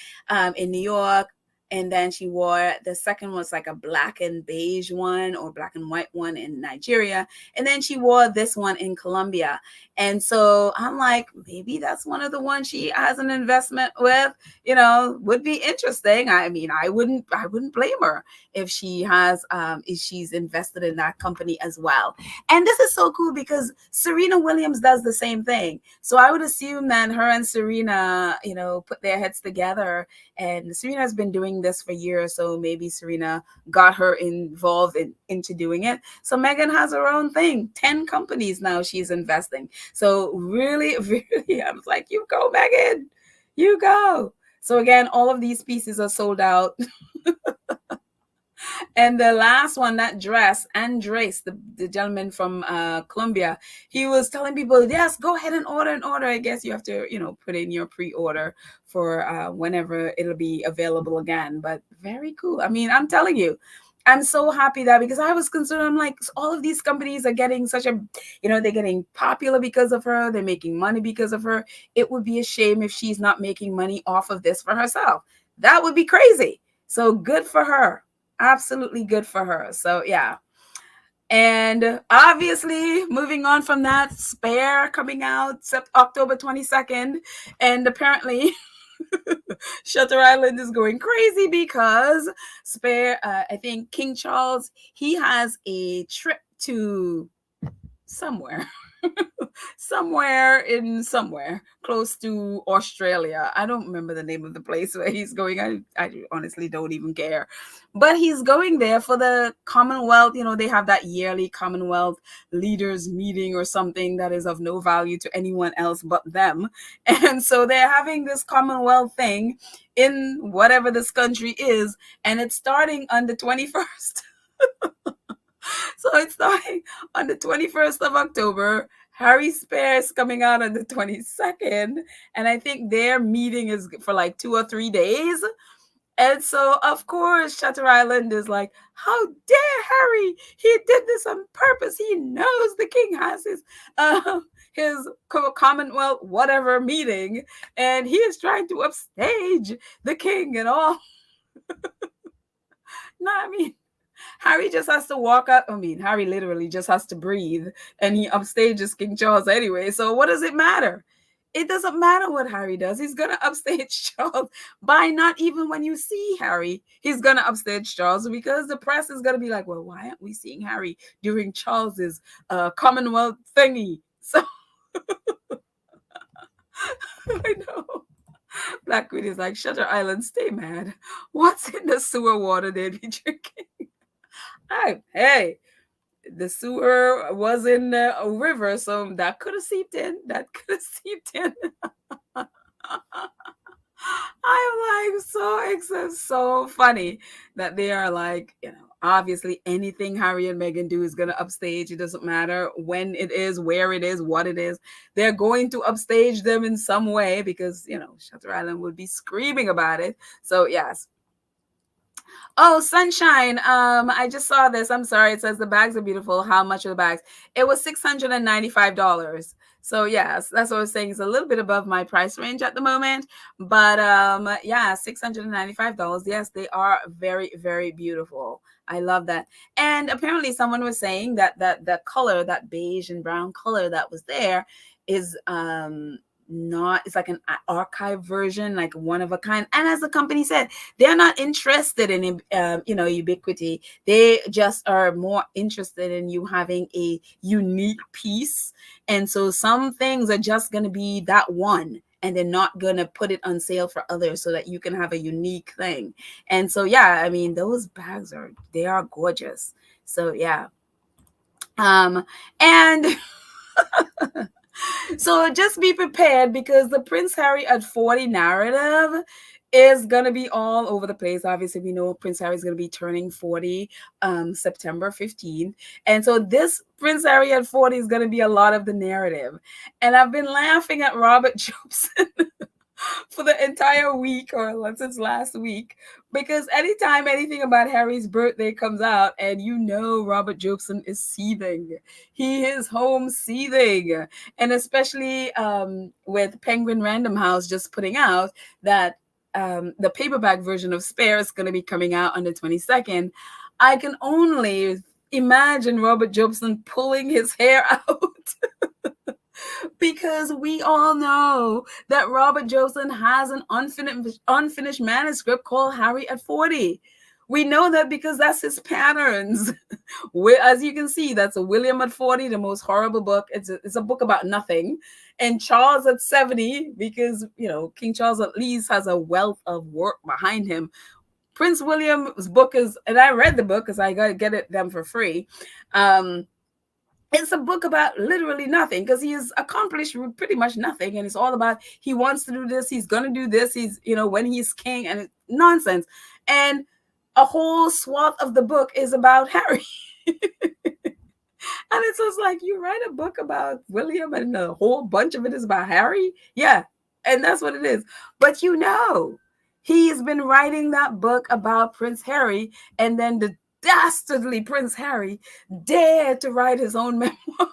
in New York, and then she wore the second was like a black and beige one or black and white one in Nigeria, and then she wore this one in Colombia. And so I'm like, maybe that's one of the ones she has an investment with. Would be interesting. I mean, I wouldn't blame her if she's invested in that company as well. And this is so cool because Serena Williams does the same thing. So I would assume that her and Serena, put their heads together. And Serena has been doing this for years, so maybe Serena got her involved into doing it. So Meghan has her own thing. 10 companies now she's investing. So really, really, I was like, you go, Meghan. You go. So again, all of these pieces are sold out. And the last one, that dress, Andres, the gentleman from Colombia, he was telling people, yes, go ahead and order. I guess you have to, put in your pre-order for whenever it'll be available again. But very cool. I mean, I'm telling you, I'm so happy that, because I was concerned, I'm like, all of these companies are getting they're getting popular because of her. They're making money because of her. It would be a shame if she's not making money off of this for herself. That would be crazy. So good for her. Absolutely good for her. So yeah. And obviously, moving on from that, Spare coming out October 22nd. And apparently Shutter Island is going crazy because Spare, I think King Charles, he has a trip to somewhere. somewhere close to Australia. I don't remember the name of the place where he's going. I honestly don't even care. But he's going there for the Commonwealth. You know, they have that yearly Commonwealth leaders meeting or something that is of no value to anyone else but them. And so they're having this Commonwealth thing in whatever this country is, and it's starting on the 21st. So it's starting on the 21st of October. Harry Spears coming out on the 22nd. And I think their meeting is for like 2 or 3 days. And so, of course, Shutter Island is like, how dare Harry? He did this on purpose. He knows the king has his Commonwealth whatever meeting, and he is trying to upstage the king and all. No, I mean, Harry just has to walk out. I mean, Harry literally just has to breathe, and he upstages King Charles anyway. So what does it matter? It doesn't matter what Harry does. He's going to upstage Charles by not even when you see Harry, he's going to upstage Charles, because the press is going to be like, well, why aren't we seeing Harry during Charles's Commonwealth thingy? So I know. Black Queen is like, Shutter Island, stay mad. What's in the sewer water they'd be drinking? Hey, the sewer was in a river, so that could have seeped in. That could have seeped in. I'm like, it's so funny that they are like, obviously anything Harry and Meghan do is going to upstage. It doesn't matter when it is, where it is, what it is. They're going to upstage them in some way because, Shutter Island would be screaming about it. So, yes. Oh, Sunshine. I just saw this. I'm sorry. It says the bags are beautiful. How much are the bags? It was $695. So yes, that's what I was saying. It's a little bit above my price range at the moment. But yeah, $695. Yes, they are very, very beautiful. I love that. And apparently someone was saying that the color, that beige and brown color that was there is not, it's like an archive version, like one of a kind. And as the company said, they're not interested in ubiquity. They just are more interested in you having a unique piece. And so some things are just going to be that one, and they're not going to put it on sale for others so that you can have a unique thing. And so yeah, I mean, those bags they are gorgeous. So yeah. And so just be prepared, because the Prince Harry at 40 narrative is going to be all over the place. Obviously, we know Prince Harry is going to be turning 40 September 15th. And so this Prince Harry at 40 is going to be a lot of the narrative. And I've been laughing at Robert Jobson for the entire week, or since last week, because anytime anything about Harry's birthday comes out, and Robert Jobson is seething. He is home seething. And especially with Penguin Random House just putting out that the paperback version of Spare is going to be coming out on the 22nd. I can only imagine Robert Jobson pulling his hair out. Because we all know that Robert Jobson has an unfinished manuscript called Harry at 40. We know that because that's his patterns. As you can see, that's a William at 40, the most horrible book. It's a book about nothing. And Charles at 70, because, King Charles at least has a wealth of work behind him. Prince William's book is, and I read the book because I got to get them for free. It's a book about literally nothing, because he has accomplished pretty much nothing. And it's all about, he wants to do this, he's going to do this, he's, when he's king, and it's nonsense. And a whole swath of the book is about Harry. And it's just like, you write a book about William and a whole bunch of it is about Harry? Yeah, and that's what it is. But he's been writing that book about Prince Harry, and then the dastardly Prince Harry dared to write his own memoir.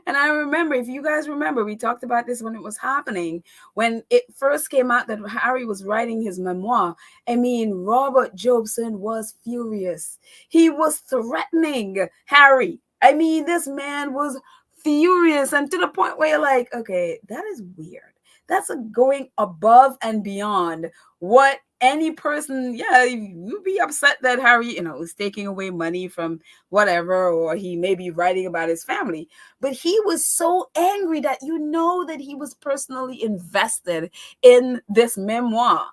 And I remember, if you guys remember, we talked about this when it was happening, when it first came out that Harry was writing his memoir. I mean, Robert Jobson was furious. He was threatening Harry. I mean, this man was furious, and to the point where you're like, okay, that is weird. That's going above and beyond what any person, yeah, you'd be upset that Harry, is taking away money from whatever, or he may be writing about his family. But he was so angry that that he was personally invested in this memoir.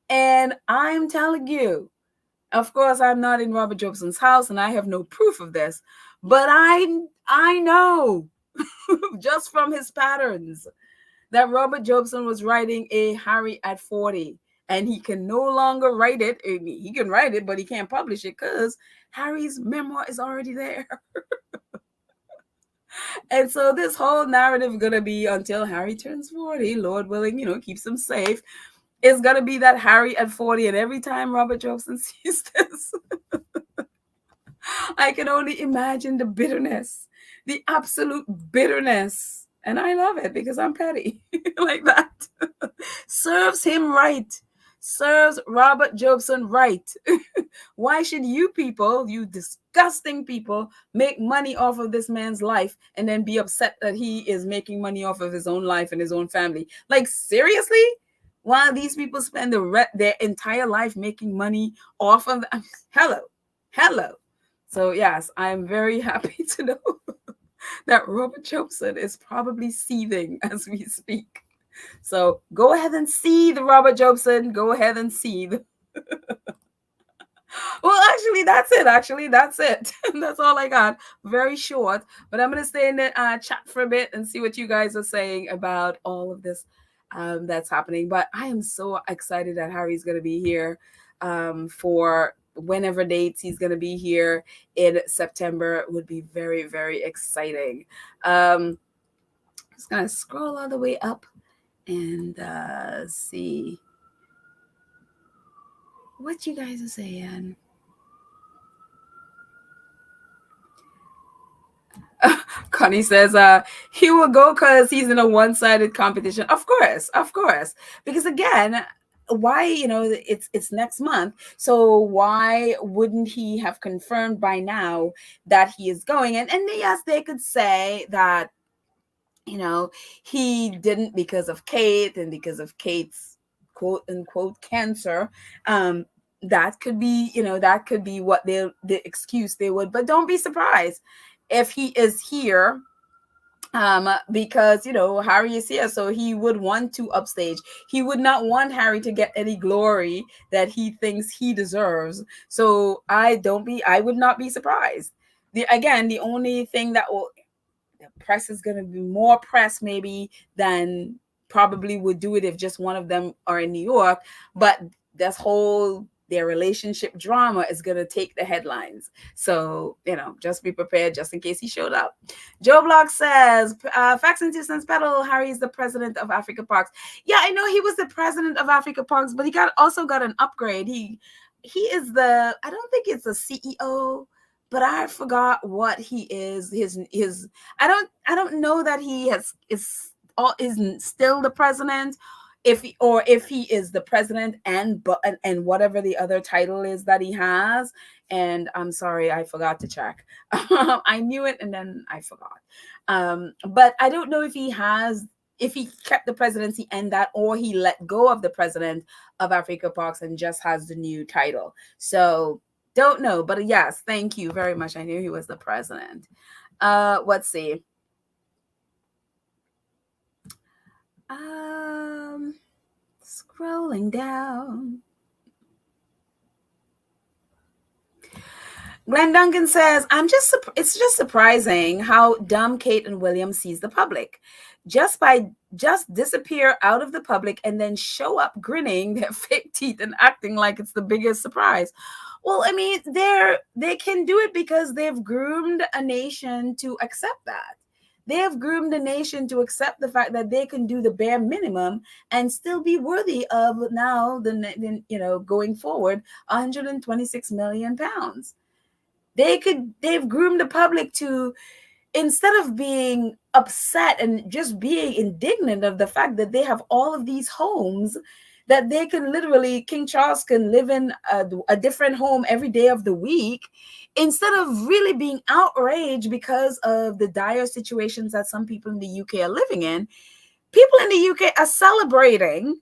And I'm telling you, of course, I'm not in Robert Jobson's house and I have no proof of this, but I know just from his patterns that Robert Jobson was writing a Harry at 40, and he can no longer write it. I mean, he can write it, but he can't publish it because Harry's memoir is already there. And so this whole narrative is going to be until Harry turns 40, Lord willing, keeps him safe. It's going to be that Harry at 40. And every time Robert Jobson sees this, I can only imagine the bitterness, the absolute bitterness. And I love it because I'm petty like that. Serves him right. Serves Robert Jobson right. Why should you people, you disgusting people, make money off of this man's life and then be upset that he is making money off of his own life and his own family? Like, seriously? While these people spend their entire life making money off of them? Hello. So yes, I'm very happy to know that Robert Jobson is probably seething as we speak. So go ahead and see the Robert Jobson. Go ahead and see the Well, actually, that's it. That's all I got. Very short, but I'm gonna stay in the chat for a bit and see what you guys are saying about all of this that's happening. But I am so excited that Harry's gonna be here for whenever dates he's gonna be here in September. It would be very, very exciting. I'm just gonna scroll all the way up and see what you guys are saying. Connie says he will go because he's in a one-sided competition. Of course, because again, why, it's next month, so why wouldn't he have confirmed by now that he is going? And yes, they could say that he didn't because of Kate and because of Kate's quote unquote cancer. That could be, that could be what the excuse they would. But don't be surprised if he is here because Harry is here, so he would want to upstage. He would not want Harry to get any glory that he thinks he deserves. So I would not be surprised. The only thing that will, the press is going to be more press maybe than probably would do it if just one of them are in New York, but this whole their relationship drama is going to take the headlines. So, just be prepared just in case he showed up. Joe Block says, Facts and 2 Cents Pedal, Harry is the president of Africa Parks. Yeah, I know he was the president of Africa Parks, but he also got an upgrade. He is I don't think it's a CEO, but I forgot what he is. I don't know that he is still the president, if he is the president and whatever the other title is that he has. And I'm sorry, I forgot to check. I knew it and then I forgot. But I don't know if he kept the presidency and that, or he let go of the president of Africa Parks and just has the new title. So don't know, but yes, thank you very much. I knew he was the president. Let's see. Scrolling down. Glenn Duncan says, it's just surprising how dumb Kate and William sees the public. Just disappear out of the public and then show up grinning their fake teeth and acting like it's the biggest surprise. Well, I mean, they can do it because they've groomed a nation to accept that. They have groomed the nation to accept the fact that they can do the bare minimum and still be worthy of now going forward 126 million pounds. They've groomed the public to, instead of being upset and just being indignant of the fact that they have all of these homes that they can literally, King Charles can live in a different home every day of the week, instead of really being outraged because of the dire situations that some people in the UK are living in. People in the UK are celebrating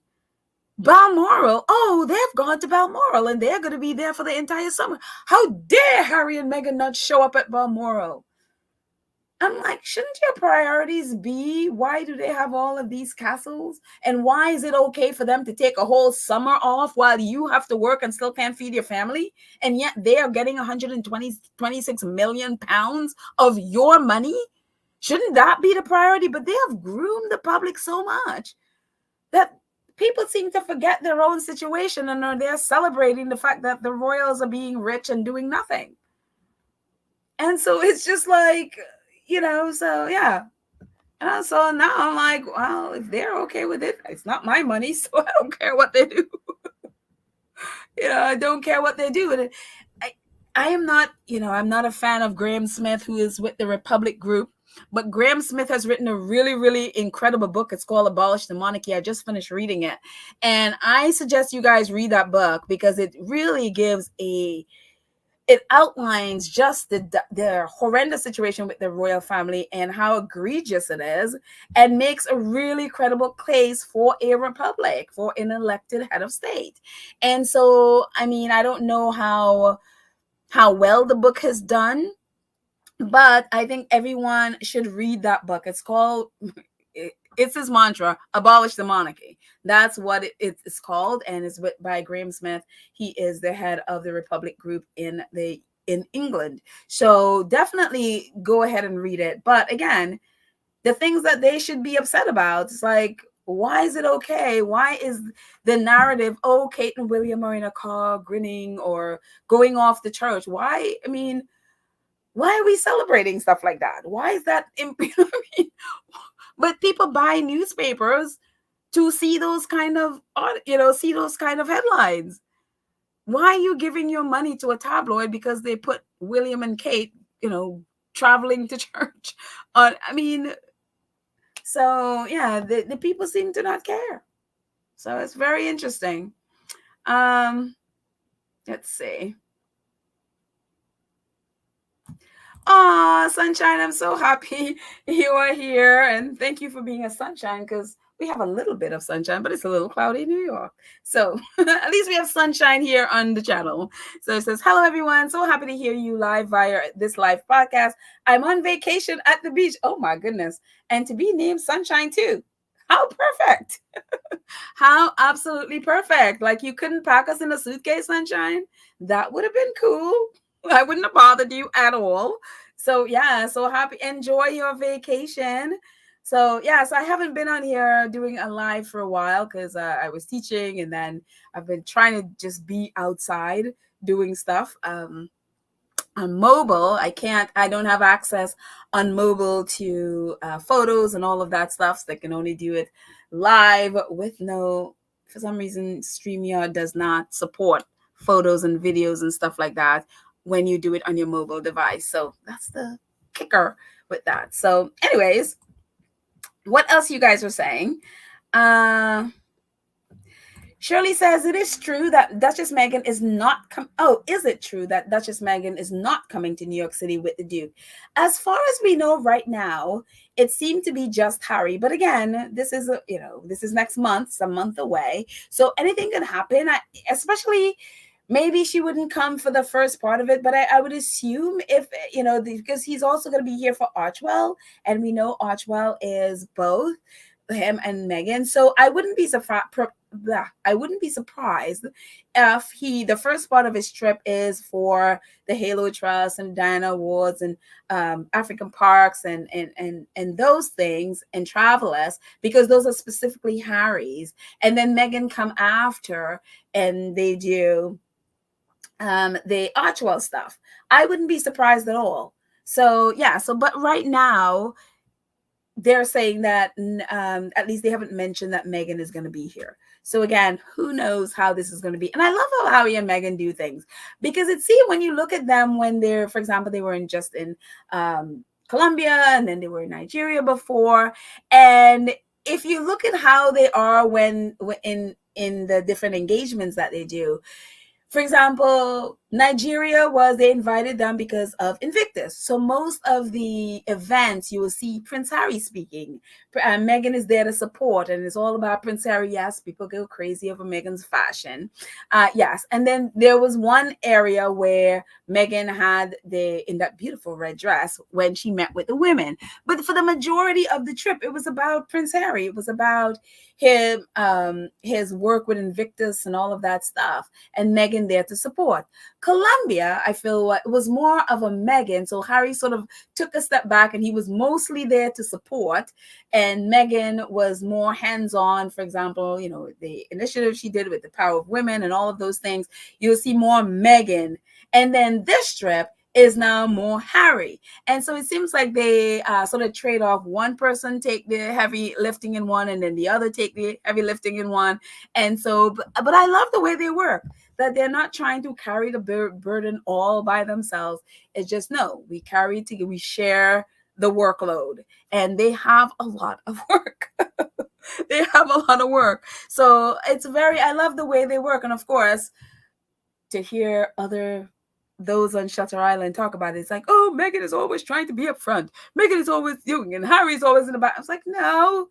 Balmoral. Oh, they've gone to Balmoral and they're going to be there for the entire summer. How dare Harry and Meghan not show up at Balmoral? I'm like, shouldn't your priorities be why do they have all of these castles? And why is it okay for them to take a whole summer off while you have to work and still can't feed your family? And yet they are getting 26 million pounds of your money? Shouldn't that be the priority? But they have groomed the public so much that people seem to forget their own situation and they're celebrating the fact that the royals are being rich and doing nothing. And so it's just like, so yeah. So now I'm like, well, if they're okay with it, it's not my money, so I don't care what they do. I don't care what they do. And I am not, I'm not a fan of Graham Smith, who is with the Republic Group. But Graham Smith has written a really, really incredible book. It's called Abolish the Monarchy. I just finished reading it. And I suggest you guys read that book because it really gives it outlines just the horrendous situation with the royal family and how egregious it is, and makes a really credible case for a republic, for an elected head of state. And so, I mean, I don't know how well the book has done, but I think everyone should read that book. It's called, it's his mantra, Abolish the Monarchy. That's what it's called, and it's by Graham Smith. He is the head of the Republic Group in England. So definitely go ahead and read it. But again, the things that they should be upset about, it's like, why is it okay? Why is the narrative, oh, Kate and William are in a car grinning or going off to church? Why? I mean, why are we celebrating stuff like that? Why is that? But people buy newspapers to see those kind of, see those kind of headlines. Why are you giving your money to a tabloid because they put William and Kate, traveling to church? I mean, so yeah, the people seem to not care. So it's very interesting. Let's see. Oh, Sunshine, I'm so happy you are here. And thank you for being a sunshine, because we have a little bit of sunshine, but it's a little cloudy in New York. So at least we have sunshine here on the channel. So it says, hello, everyone. So happy to hear you live via this live podcast. I'm on vacation at the beach. Oh, my goodness. And to be named Sunshine, too. How perfect. How absolutely perfect. Like, you couldn't pack us in a suitcase, Sunshine. That would have been cool. I wouldn't have bothered you at all. So yeah, so happy. Enjoy your vacation. So yes, I haven't been on here doing a live for a while because I was teaching, and then I've been trying to just be outside doing stuff. On mobile, I don't have access on mobile to photos and all of that stuff. So I can only do it live with for some reason, StreamYard does not support photos and videos and stuff like that when you do it on your mobile device. So that's the kicker with that. So anyways, what else you guys were saying? Shirley says, it is true that Duchess Meghan is not is it true that Duchess Meghan is not coming to New York City with the Duke? As far as we know right now, it seemed to be just Harry. But again, this is this is next month, it's a month away. So anything can happen, especially maybe she wouldn't come for the first part of it, but I would assume if, because he's also going to be here for Archwell, and we know Archwell is both him and Meghan. So I wouldn't be surprised if the first part of his trip is for the Halo Trust and Diana Awards and African Parks and those things, and Travalyst, because those are specifically Harry's, and then Meghan come after and they do the Archwell stuff. I wouldn't be surprised at all. So yeah, but right now they're saying that at least they haven't mentioned that Meghan is going to be here. So again, who knows how this is going to be. And I love how Harry and Meghan do things, because when you look at them when they're, for example, they were in Colombia, and then they were in Nigeria before. And if you look at how they are when in the different engagements that they do, for example, Nigeria they invited them because of Invictus. So most of the events you will see Prince Harry speaking. Meghan is there to support, and it's all about Prince Harry. Yes, people go crazy over Meghan's fashion. Yes, and then there was one area where Meghan had in that beautiful red dress when she met with the women. But for the majority of the trip, it was about Prince Harry. It was about him, his work with Invictus and all of that stuff, and Meghan there to support. Colombia, I feel, was more of a Meghan. So Harry sort of took a step back and he was mostly there to support. And Meghan was more hands-on. For example, the initiative she did with the Power of Women and all of those things. You'll see more Meghan. And then this trip is now more Harry. And so it seems like they sort of trade off. One person take the heavy lifting in one, and then the other take the heavy lifting in one. And so, but I love the way they work, that they're not trying to carry the burden all by themselves. It's just, no, we carry it together, we share the workload, and they have a lot of work. They have a lot of work. So I love the way they work. And of course, to hear those on Shutter Island talk about it, it's like, oh, Meghan is always trying to be up front. Meghan is always doing, and Harry's always in the back. I was like, no.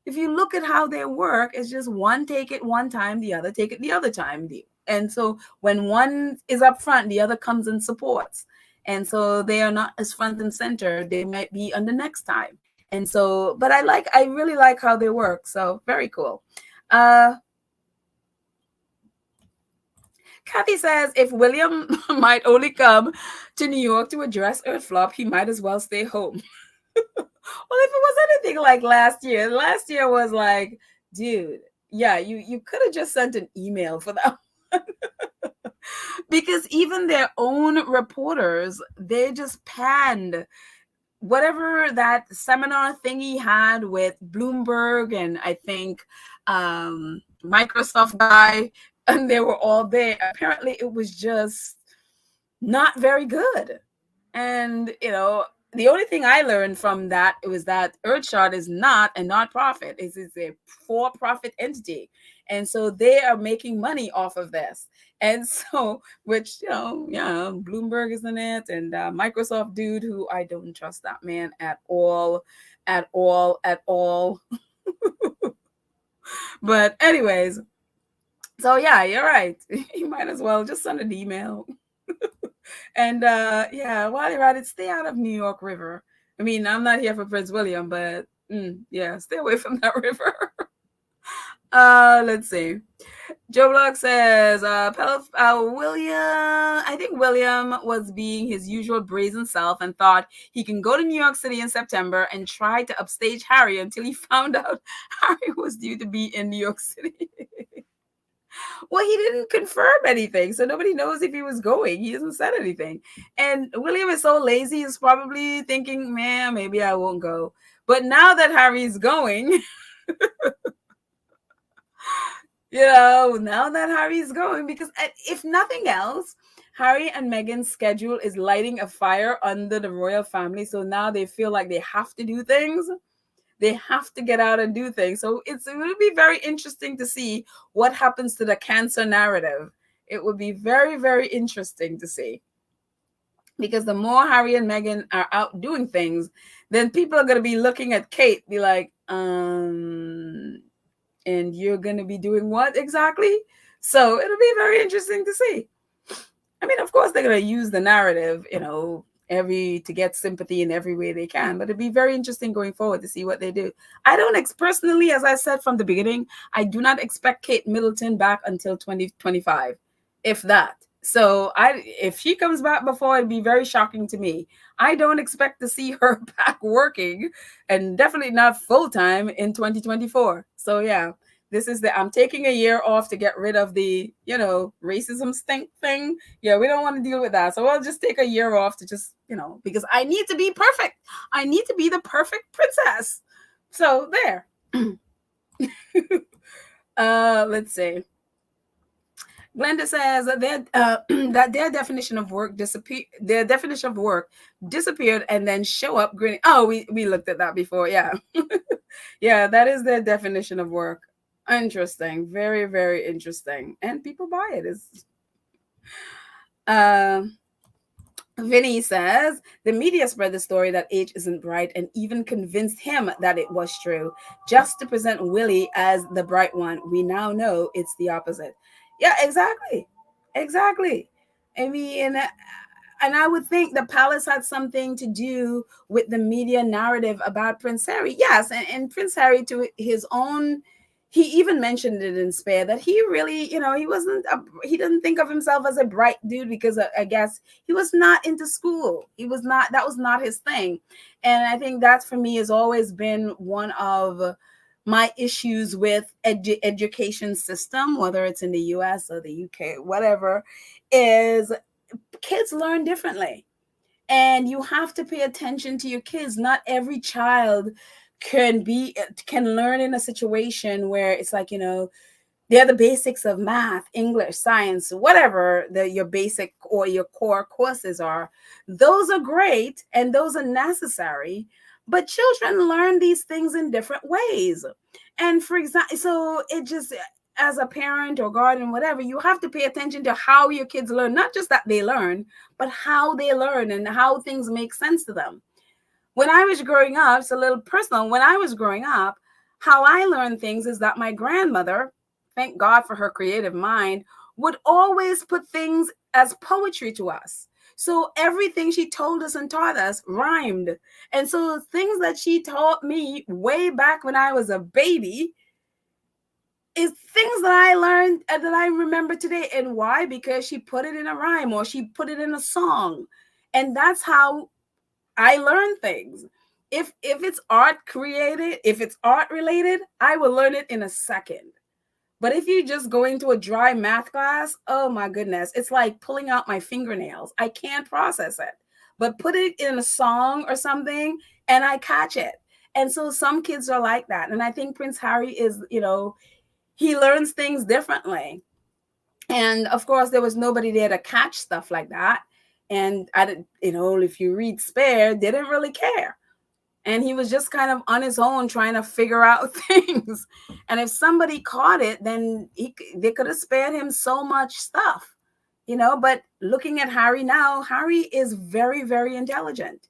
If you look at how they work, it's just one take it one time, the other take it the other time. And so when one is up front, the other comes and supports. And so they are not as front and center. They might be on the next time. And so, but I really like how they work. So very cool. Kathy says, if William might only come to New York to address Earth Flop, he might as well stay home. Well, if it was anything like last year was like, dude, yeah, you could have just sent an email for that one. Because even their own reporters, they just panned whatever that seminar thing he had with Bloomberg and I think Microsoft guy, and they were all there. Apparently it was just not very good. And the only thing I learned from that was that Earthshot is not a nonprofit. It's a for-profit entity. And so they are making money off of this. And so, which, Bloomberg is in it, and Microsoft dude, who I don't trust that man at all, at all, at all. But anyways, so yeah, you're right. You might as well just send an email. And while you're at it, stay out of New York River. I mean, I'm not here for Prince William, but stay away from that river. Let's see. Joe Block says, I think William was being his usual brazen self and thought he can go to New York City in September and try to upstage Harry until he found out Harry was due to be in New York City. Well, he didn't confirm anything, so nobody knows if he was going. He hasn't said anything. And William is so lazy, he's probably thinking, man, maybe I won't go. But now that Harry's going, now that Harry's going, because if nothing else, Harry and Meghan's schedule is lighting a fire under the royal family. So now they feel like they have to do things. They have to get out and do things. So it would be very interesting to see what happens to the cancer narrative. It would be very, very interesting to see. Because the more Harry and Meghan are out doing things, then people are going to be looking at Kate, be like, and you're going to be doing what exactly? So it'll be very interesting to see. I mean, of course, they're going to use the narrative, to get sympathy in every way they can. But it'd be very interesting going forward to see what they do. I don't personally, as I said from the beginning, I do not expect Kate Middleton back until 2025, if that. So if she comes back before, it'd be very shocking to me. I don't expect to see her back working, and definitely not full-time in 2024. So yeah, I'm taking a year off to get rid of the, racism stink thing. Yeah, we don't want to deal with that. So I'll just take a year off to just, because I need to be perfect. I need to be the perfect princess. So there. Let's see. Glenda says that their definition of work disappeared. Their definition of work disappeared and then show up grinning. Oh, we looked at that before. Yeah. Yeah, that is their definition of work. Interesting. Very, very interesting. And people buy it. Uh, Vinny says the media spread the story that H isn't bright and even convinced him that it was true just to present Willie as the bright one. We now know it's the opposite. Yeah, exactly. Exactly. I mean, and I would think the palace had something to do with the media narrative about Prince Harry. Yes, and Prince Harry, to his own, he even mentioned it in Spare that he really, he didn't think of himself as a bright dude because I guess he was not into school. He was not, that was not his thing. And I think that for me has always been one of my issues with education system, whether it's in the US or the UK, whatever, is kids learn differently, and you have to pay attention to your kids. Not every child can learn in a situation where it's like, they're the basics of math, English, science, whatever your basic or your core courses are. Those are great and those are necessary, but children learn these things in different ways. And for example, so it just, as a parent or guardian, whatever, you have to pay attention to how your kids learn, not just that they learn, but how they learn and how things make sense to them. When I was growing up, it's a little personal. When I was growing up, how I learned things is that my grandmother, thank God for her creative mind, would always put things as poetry to us. So everything she told us and taught us rhymed. And so things that she taught me way back when I was a baby is things that I learned and that I remember today. And why? Because she put it in a rhyme or she put it in a song. And that's how I learn things. If it's art created, if it's art related, I will learn it in a second. But if you just go into a dry math class, oh my goodness, it's like pulling out my fingernails. I can't process it. But put it in a song or something and I catch it. And so some kids are like that. And I think Prince Harry is, he learns things differently. And of course, there was nobody there to catch stuff like that. And I didn't, if you read Spare, they didn't really care. And he was just kind of on his own trying to figure out things. And if somebody caught it, then they could have spared him so much stuff, But looking at Harry now, Harry is very, very intelligent.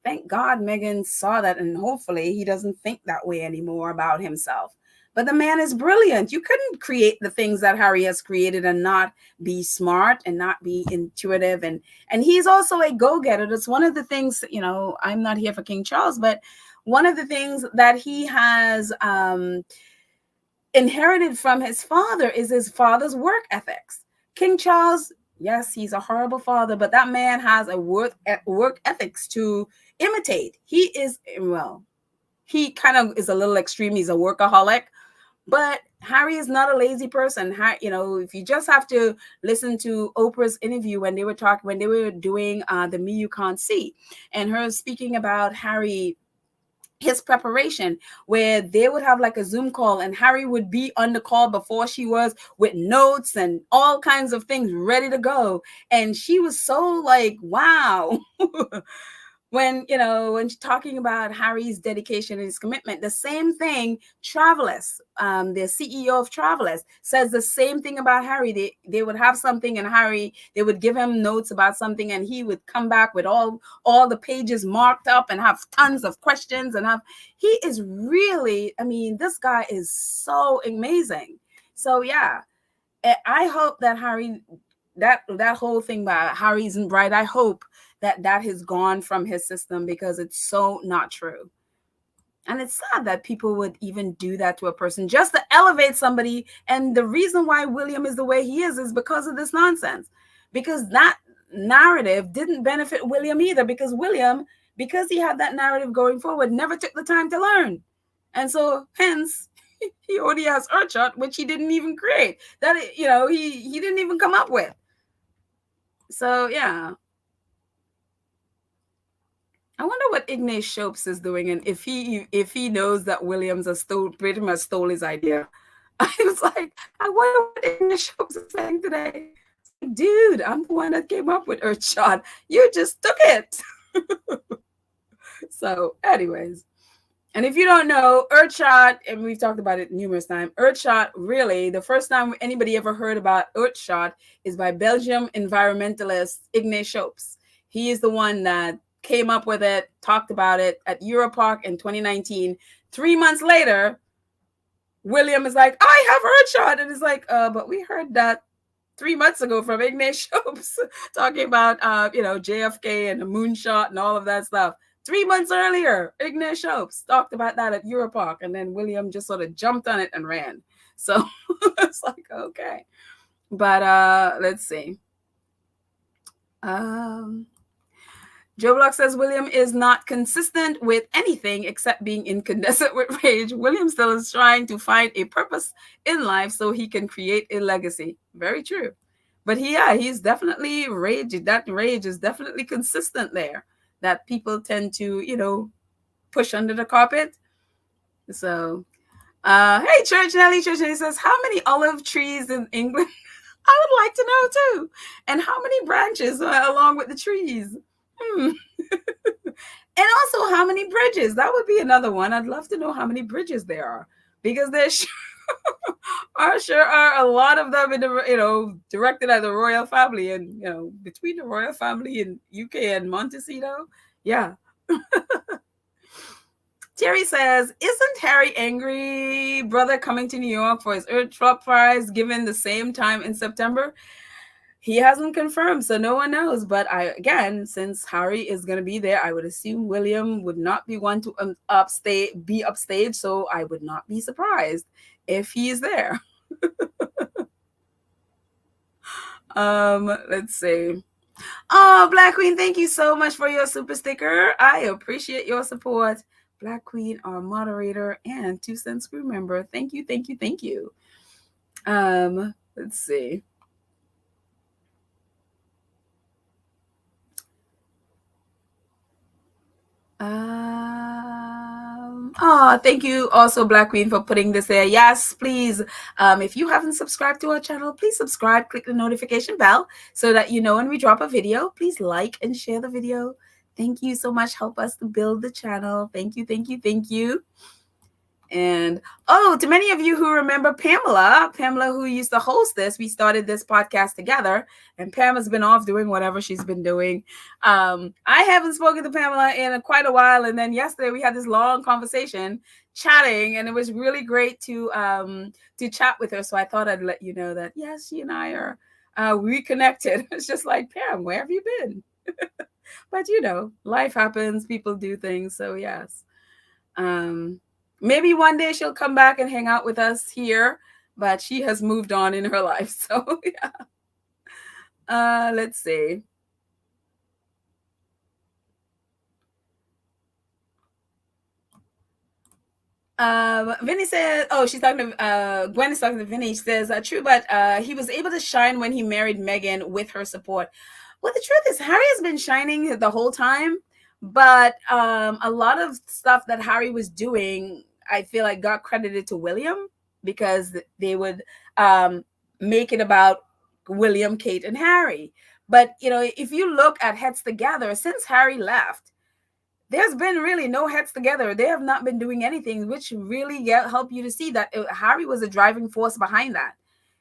Thank God Meghan saw that, and hopefully he doesn't think that way anymore about himself. But the man is brilliant. You couldn't create the things that Harry has created and not be smart and not be intuitive. And he's also a go-getter. That's one of the things, I'm not here for King Charles, but one of the things that he has inherited from his father is his father's work ethics. King Charles, yes, he's a horrible father, but that man has a work ethics to imitate. He is, well, he kind of is a little extreme. He's a workaholic, but Harry is not a lazy person. If you just have to listen to Oprah's interview when they were doing the Me You Can't See, and her speaking about Harry, his preparation, where they would have like a Zoom call and Harry would be on the call before she was, with notes and all kinds of things ready to go. And she was so like, wow. When she's talking about Harry's dedication and his commitment. The same thing, Travalyst, the CEO of Travalyst, says the same thing about Harry. They would have something and Harry, they would give him notes about something and he would come back with all the pages marked up and have tons of questions he is really, this guy is so amazing. So yeah, I hope that Harry, that whole thing about Harry isn't bright, I hope that has gone from his system, because it's so not true. And it's sad that people would even do that to a person just to elevate somebody. And the reason why William is the way he is because of this nonsense. Because that narrative didn't benefit William either, because William, because he had that narrative going forward, never took the time to learn. And so hence he only has Urchat, which he didn't even create. That, he didn't even come up with. So yeah. I wonder what Ignace Shopes is doing, and if he knows that Williams has pretty much stole his idea. I was like, I wonder what Ignace Shopes is saying today. Like, dude, I'm the one that came up with Earthshot. You just took it. So, anyways, And if you don't know, Earthshot, and we've talked about it numerous times, Earthshot, really, the first time anybody ever heard about Earthshot is by Belgium environmentalist Ignace Jobson. He is the one that came up with it, talked about it at Europark in 2019. 3 months later, William is like, I have Earthshot. And it's like, but we heard that 3 months ago from Ignace Jobson talking about, JFK and the moonshot and all of that stuff. 3 months earlier, Ignace Jobson talked about that at Europark, and then William just sort of jumped on it and ran. So it's like, okay. But let's see. Joe Block says William is not consistent with anything except being incandescent with rage. William still is trying to find a purpose in life so he can create a legacy. Very true. But he's definitely rage. That rage is definitely consistent there. That people tend to, push under the carpet. So, hey, Church Nelly says, how many olive trees in England? I would like to know too. And how many branches along with the trees? And also, how many bridges? That would be another one. I'd love to know how many bridges there are, because there sure are a lot of them in the directed at the royal family, and between the royal family in UK and Montecito. Yeah. Terry says, isn't Harry angry brother coming to New York for his Earthshot prize given the same time in September? He hasn't confirmed, so no one knows. But since Harry is going to be there, I would assume William would not be one to be upstage, so I would not be surprised if he's there. Let's see. Oh, Black Queen, thank you so much for your super sticker. I appreciate your support. Black Queen, our moderator and 2 cents crew member. Thank you, thank you, thank you. Let's see. Thank you also, Black Queen, for putting this there. Yes, please. If you haven't subscribed to our channel, please subscribe, click the notification bell so that you know when we drop a video. Please like and share the video. Thank you so much. Help us to build the channel. Thank you, thank you, thank you. And to many of you who remember Pamela who used to host this, we started this podcast together, and Pam has been off doing whatever she's been doing. I haven't spoken to Pamela in quite a while, and then yesterday we had this long conversation chatting, and it was really great to chat with her. So I thought I'd let you know that yes, she and I are reconnected. It's just like, Pam, where have you been? But life happens, people do things, so yes. Maybe one day she'll come back and hang out with us here, but she has moved on in her life. So, yeah. Let's see. Vinny says, she's talking to, Gwen is talking to Vinny. She says, true, but he was able to shine when he married Meghan with her support. Well, the truth is, Harry has been shining the whole time, but a lot of stuff that Harry was doing, I feel like got credited to William, because they would make it about William, Kate, and Harry. But, if you look at Heads Together, since Harry left, there's been really no Heads Together. They have not been doing anything, which really help you to see that Harry was a driving force behind that.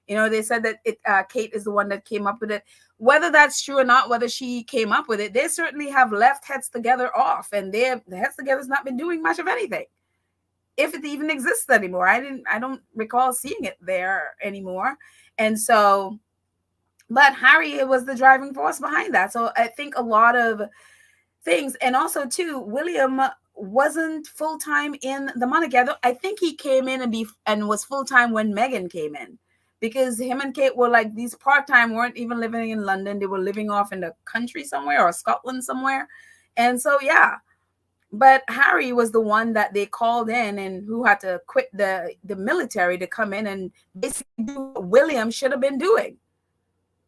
They said that Kate is the one that came up with it. Whether that's true or not, whether she came up with it, they certainly have left Heads Together off, and the Heads Together has not been doing much of anything, if it even exists anymore. I don't recall seeing it there anymore. And so, but Harry was the driving force behind that. So I think a lot of things, and also too, William wasn't full-time in the monarchy. I think he came in and was full-time when Meghan came in, because him and Kate were like these part-time, weren't even living in London. They were living off in the country somewhere, or Scotland somewhere. And so, yeah. But Harry was the one that they called in, and who had to quit the military to come in and basically do what William should have been doing.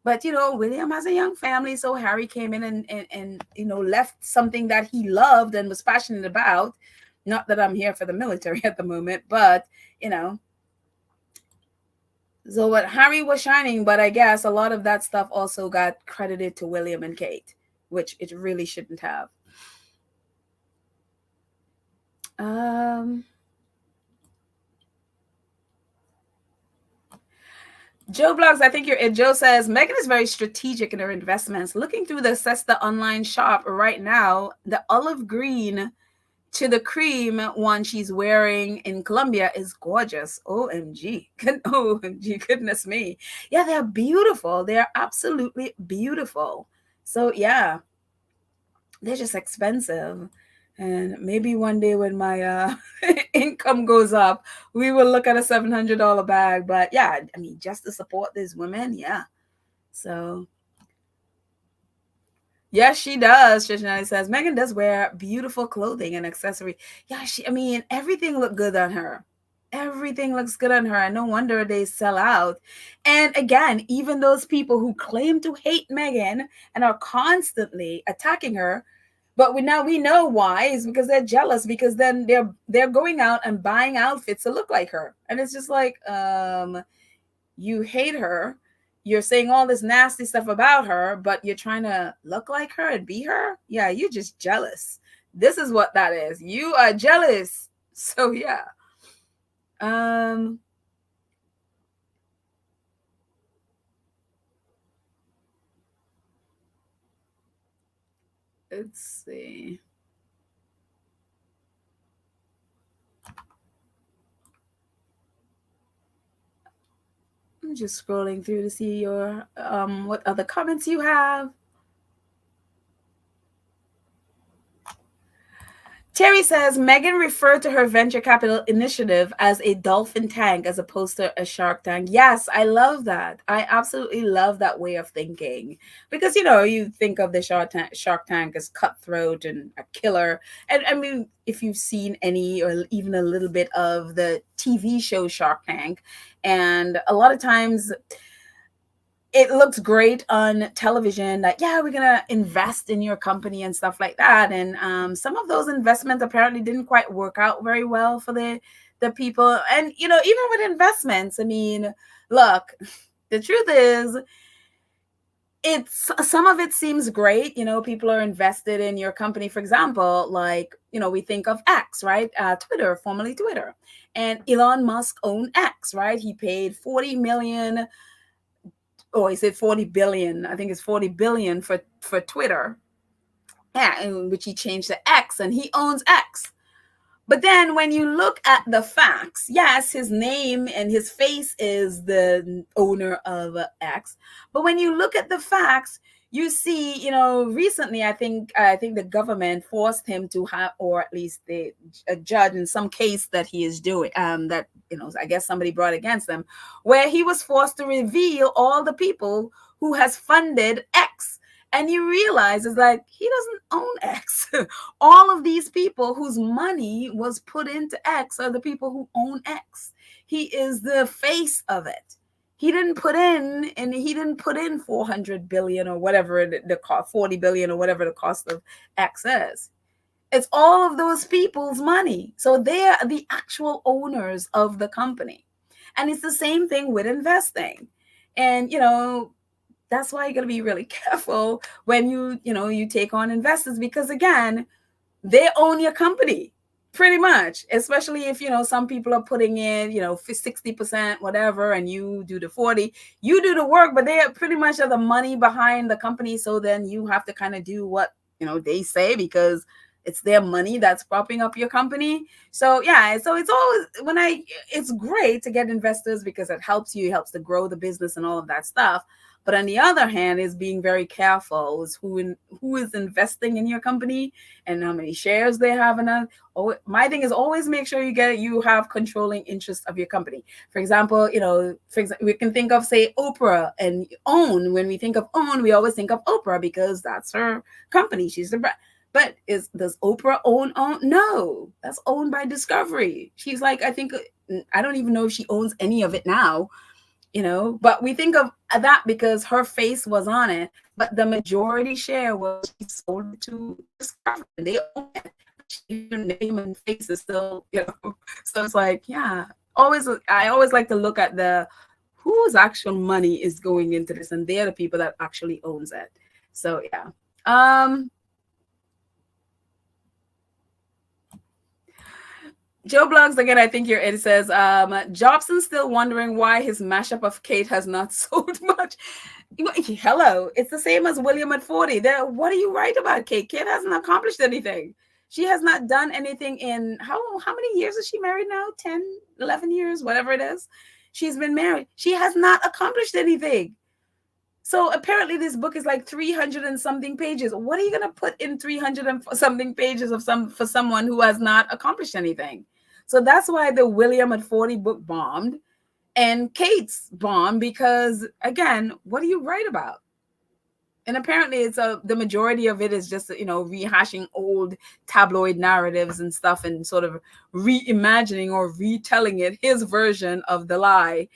But, William has a young family, so Harry came in and left something that he loved and was passionate about. Not that I'm here for the military at the moment, but, so what, Harry was shining, but I guess a lot of that stuff also got credited to William and Kate, which it really shouldn't have. Um, Joe Blogs, I think Joe says Meghan is very strategic in her investments. Looking through the Sesta online shop right now, the olive green to the cream one she's wearing in Colombia is gorgeous. OMG. OMG, goodness me. Yeah, they're beautiful. They're absolutely beautiful. So yeah, they're just expensive. And maybe one day when my income goes up, we will look at a $700 bag. But yeah, I mean, just to support these women, yeah. So yes, she does. Trishanelli says Meghan does wear beautiful clothing and accessory. Yeah, I mean, everything looked good on her. Everything looks good on her. And no wonder they sell out. And again, even those people who claim to hate Meghan and are constantly attacking her, but we know why is because they're jealous, because then they're going out and buying outfits to look like her. And it's just like, you hate her, you're saying all this nasty stuff about her, but you're trying to look like her and be her. Yeah, you're just jealous. This is what that is. You are jealous. So yeah. Let's see. I'm just scrolling through to see your what other comments you have. Terry says Meghan referred to her venture capital initiative as a dolphin tank as opposed to a shark tank. Yes, I love that. I absolutely love that way of thinking, because you think of the shark tank as cutthroat and a killer. And I mean, if you've seen any or even a little bit of the TV show Shark Tank, and a lot of times it looks great on television that, yeah, we're gonna invest in your company and stuff like that, and some of those investments apparently didn't quite work out very well for the people. And even with investments, I mean, look, the truth is, it's some of it seems great. People are invested in your company. For example, like, we think of X, right? Twitter, formerly Twitter, and Elon Musk owned X, right? He paid 40 million, or is it 40 billion? I think it's 40 billion for Twitter. Yeah, in which he changed to X, and he owns X. But then when you look at the facts, yes, his name and his face is the owner of X. But when you look at the facts, you see, recently I think the government forced him to have, or at least a judge in some case that he is doing, that I guess somebody brought against him, where he was forced to reveal all the people who has funded X. And you realize it's like he doesn't own X. All of these people whose money was put into X are the people who own X. He is the face of it. He didn't put in 400 billion or whatever the cost, 40 billion or whatever the cost of X is. It's all of those people's money. So they are the actual owners of the company. And it's the same thing with investing. And that's why you got to be really careful when you take on investors, because again, they own your company pretty much, especially if some people are putting in 60% whatever, and you do the 40. You do the work, but they are pretty much are the money behind the company. So then you have to kind of do what they say, because it's their money that's propping up your company. So yeah, so it's always it's great to get investors, because it helps to grow the business and all of that stuff. But on the other hand, is being very careful is who is investing in your company and how many shares they have in it. My thing is always make sure you have controlling interest of your company. For example, we can think of, say, Oprah and OWN. When we think of OWN, we always think of Oprah because that's her company. She's the brand. But does Oprah own? No, that's owned by Discovery. She's like, I don't even know if she owns any of it now. But we think of that because her face was on it, but the majority share was she sold it to Discovery. They own it. Her name and face is still, so it's like, yeah, I always like to look at whose actual money is going into this, and they're the people that actually owns it. So yeah. Joe Blogs again, I think it says Jobson's still wondering why his mashup of Kate has not sold much. Hello, it's the same as William at 40. What are you right about Kate? Kate hasn't accomplished anything. She has not done anything in how many years is she married now? 10, 11 years, whatever it is. She's been married. She has not accomplished anything. So apparently this book is like 300 and something pages. What are you going to put in 300 and something pages for someone who has not accomplished anything? So that's why the William at 40 book bombed and Kate's bombed, because again, what do you write about? And apparently it's the majority of it is just, rehashing old tabloid narratives and stuff and sort of reimagining or retelling it, his version of the lie,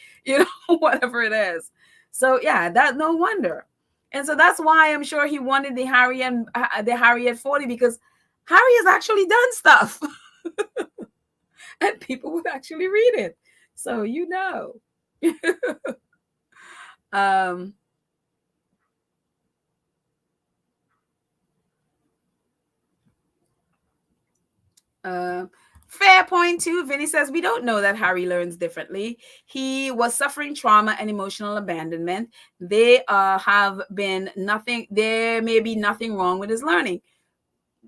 whatever it is. So yeah, that no wonder. And so that's why I'm sure he wanted the Harry at 40, because Harry has actually done stuff and people would actually read it. So, um fair point too. Vinny says we don't know that Harry learns differently. He was suffering trauma and emotional abandonment. There may be nothing wrong with his learning.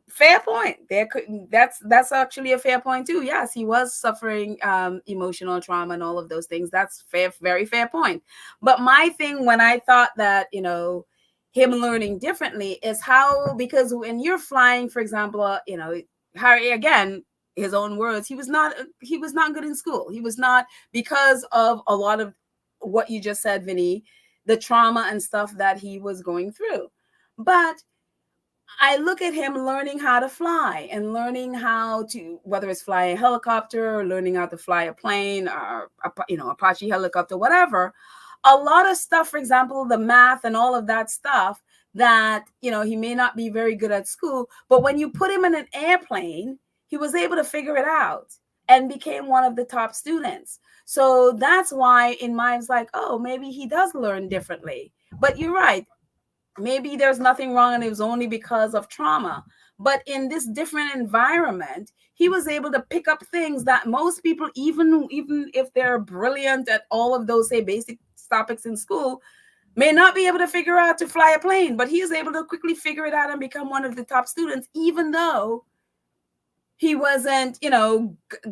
Fair point. That's actually a fair point too. Yes, he was suffering emotional trauma and all of those things. That's fair, very fair point. But my thing when I thought that, him learning differently is because when you're flying, for example, Harry, again, his own words, he was not good in school. He was not, because of a lot of what you just said, Vinny, the trauma and stuff that he was going through. But I look at him learning how to fly and learning how to, whether it's fly a helicopter or learning how to fly a plane or, Apache helicopter, whatever. A lot of stuff, for example, the math and all of that stuff that, he may not be very good at school, but when you put him in an airplane, he was able to figure it out and became one of the top students. So that's why in my, it's like, oh, maybe he does learn differently. But you're right. Maybe there's nothing wrong and it was only because of trauma. But in this different environment, he was able to pick up things that most people, even if they're brilliant at all of those, say, basic topics in school, may not be able to figure out to fly a plane. But he was able to quickly figure it out and become one of the top students, even though he wasn't,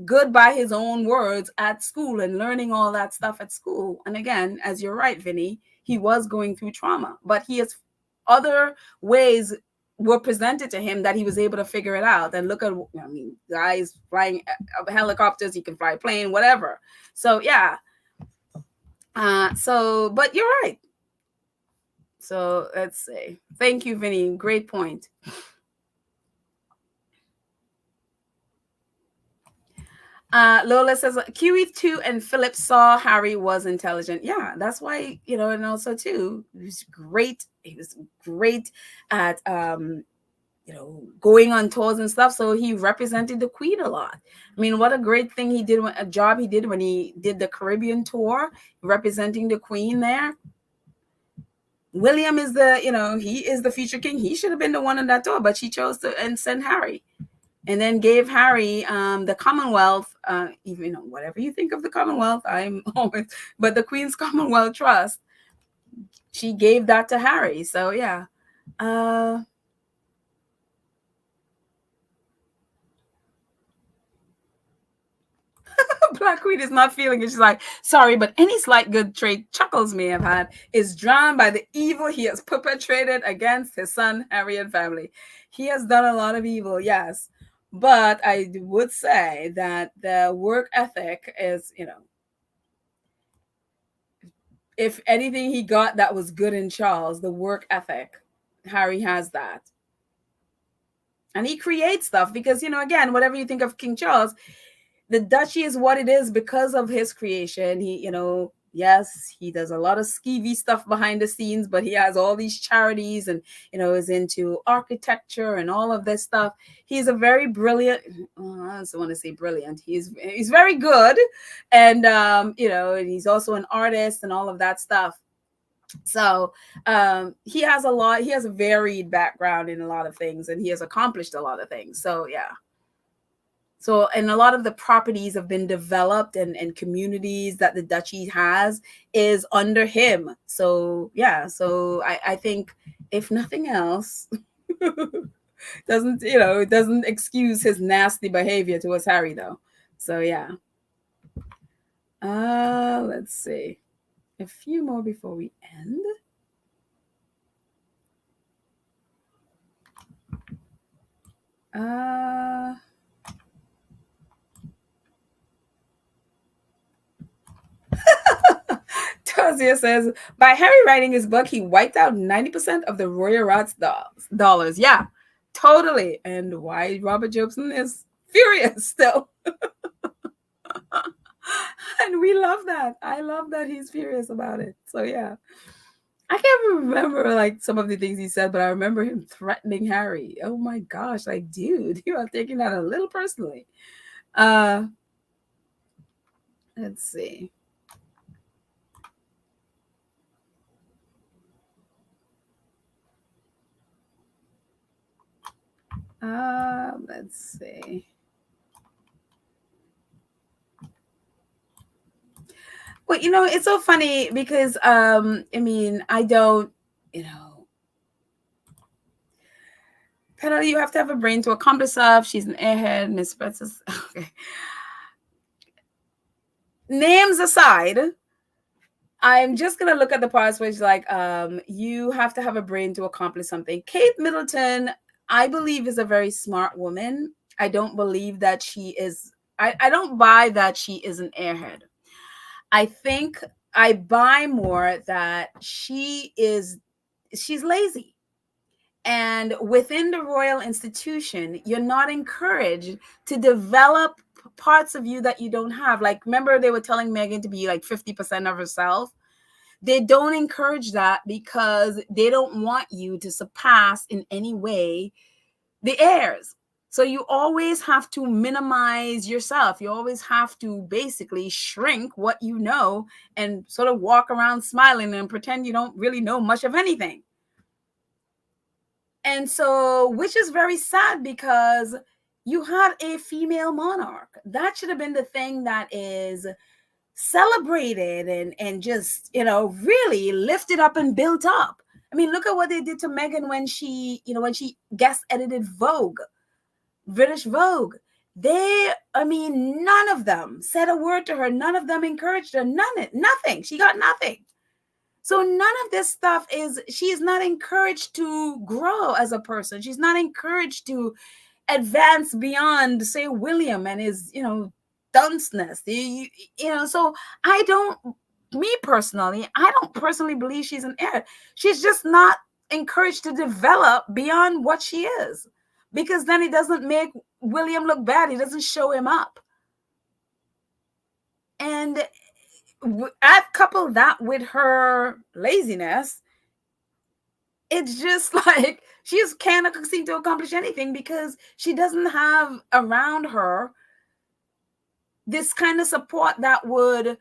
good by his own words at school and learning all that stuff at school. And again, as you're right, Vinny, he was going through trauma, but he has other ways were presented to him that he was able to figure it out. And look at, guys flying helicopters, he can fly a plane, whatever. So yeah. But you're right. So let's see. Thank you, Vinny. Great point. Lola says QE2 and Philip saw Harry was intelligent. Yeah, that's why, and also too, he was great. He was great at going on tours and stuff. So he represented the Queen a lot. I mean, what a great thing he did, a job he did when he did the Caribbean tour, representing the Queen there. William is he is the future king. He should have been the one on that tour, but she chose to and send Harry. And then gave Harry the Commonwealth, even whatever you think of the Commonwealth, I'm always, but the Queen's Commonwealth Trust, she gave that to Harry. So yeah. Black Queen is not feeling it. She's like, sorry, but any slight good trait Chuckles may have had is drowned by the evil he has perpetrated against his son, Harry, and family. He has done a lot of evil, yes. But I would say that the work ethic is, if anything he got that was good in Charles, the work ethic, Harry has that. And he creates stuff because, again, whatever you think of King Charles, the duchy is what it is because of his creation. He, yes, he does a lot of skeevy stuff behind the scenes, but he has all these charities and, is into architecture and all of this stuff. He's a very brilliant, I don't want to say brilliant. He's very good. And, and he's also an artist and all of that stuff. So he has a varied background in a lot of things and he has accomplished a lot of things. So yeah. So, and a lot of the properties have been developed, and communities that the duchy has is under him. So, yeah. So I think if nothing else, doesn't, it doesn't excuse his nasty behavior towards Harry, though. So, yeah. Let's see. A few more before we end. Tazia says, by Harry writing his book, he wiped out 90% of the Royal Rot's dollars. Yeah, totally. And why Robert Jobson is furious still. And we love that. I love that he's furious about it. So, yeah. I can't remember like some of the things he said, but I remember him threatening Harry. Oh my gosh, like, dude, you are taking that a little personally. Let's see. Let's see. Well, it's so funny because I mean, I don't, Penalty, you have to have a brain to accomplish stuff. She's an airhead, Miss Princess. Okay. Names aside, I'm just gonna look at the parts where it's like, you have to have a brain to accomplish something. Kate Middleton, I believe, is a very smart woman. I don't believe that she is. I don't buy that she is an airhead. I think I buy more that she's lazy. And within the royal institution, you're not encouraged to develop parts of you that you don't have. Like, remember they were telling Meghan to be like 50% of herself? They don't encourage that because they don't want you to surpass in any way the heirs. So you always have to minimize yourself. You always have to basically shrink what you know and sort of walk around smiling and pretend you don't really know much of anything. And so, which is very sad because you had a female monarch. That should have been the thing that is celebrated and just, really lifted up and built up. I mean, look at what they did to Meghan when she guest edited Vogue, British Vogue. None of them said a word to her. None of them encouraged her. Nothing. She got nothing. So none of this stuff she is not encouraged to grow as a person. She's not encouraged to advance beyond, say, William and his, dunceness. So me personally, I don't personally believe she's an heir. She's just not encouraged to develop beyond what she is, because then it doesn't make William look bad. It doesn't show him up. And I've coupled that with her laziness. It's just like she just can't seem to accomplish anything because she doesn't have around her this kind of support that would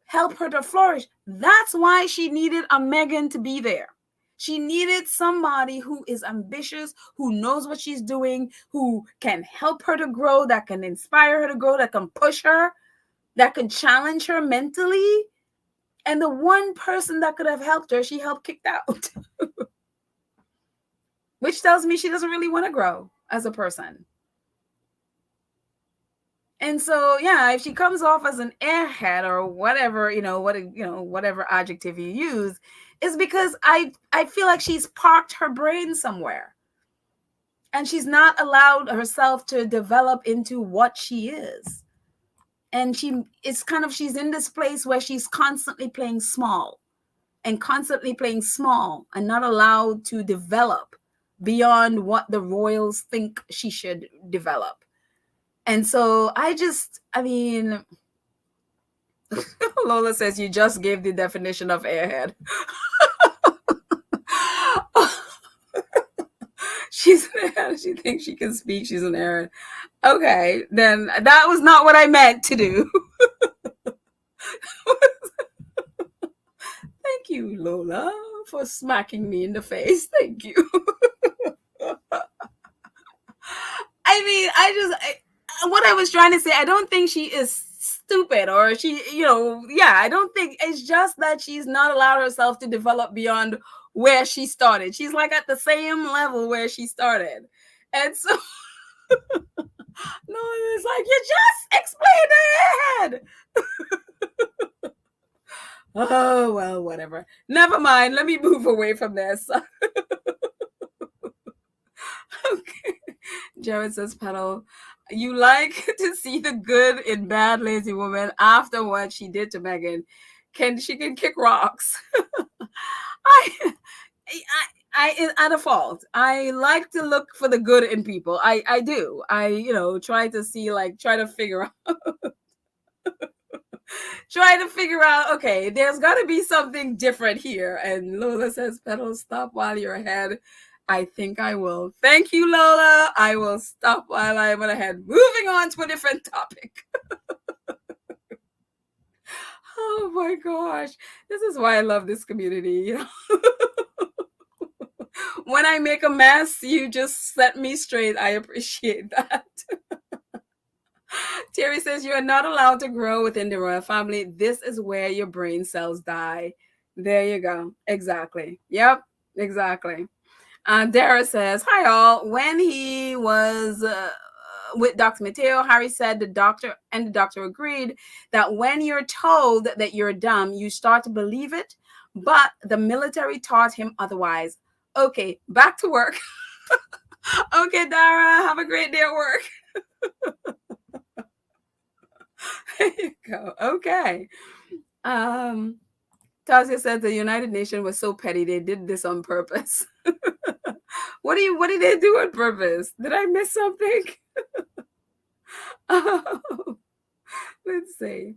help her to flourish. That's why she needed a Meghan to be there. She needed somebody who is ambitious, who knows what she's doing, who can help her to grow, that can inspire her to grow, that can push her, that can challenge her mentally. And the one person that could have helped her, she helped kicked out. Which tells me she doesn't really want to grow as a person. And so, yeah, if she comes off as an airhead or whatever, whatever adjective you use, is because I feel like she's parked her brain somewhere. And she's not allowed herself to develop into what she is. And she's in this place where she's constantly playing small and not allowed to develop beyond what the royals think she should develop. And so Lola says you just gave the definition of airhead. She's an airhead. She thinks she can speak. She's an airhead. Okay, then that was not what I meant to do. Thank you, Lola, for smacking me in the face. Thank you. what I was trying to say, I don't think she is stupid or she, I don't think it's just that she's not allowed herself to develop beyond where she started. She's like at the same level where she started. And so, no, it's like, you just explained ahead. Oh, well, whatever. Never mind. Let me move away from this. Okay. Jared says, Petal, you like to see the good in bad lazy woman after what she did to Meghan. She can kick rocks. I at a fault. I like to look for the good in people. I do. I try to see, like, try to figure out okay, there's got to be something different here. And Lola says, Petal, stop while you're ahead. I think I will. Thank you, Lola. I will stop while I'm ahead. Moving on to a different topic. Oh my gosh. This is why I love this community. When I make a mess, you just set me straight. I appreciate that. Terry says, you are not allowed to grow within the royal family. This is where your brain cells die. There you go. Exactly. Yep, exactly. Dara says, hi all. When he was with Dr. Mateo, Harry said the doctor agreed that when you're told that you're dumb, you start to believe it, but the military taught him otherwise. Okay, back to work. Okay, Dara, have a great day at work. There you go. Okay. Tasia said the United Nations was so petty they did this on purpose. What did they do on purpose? Did I miss something? Oh, let's see.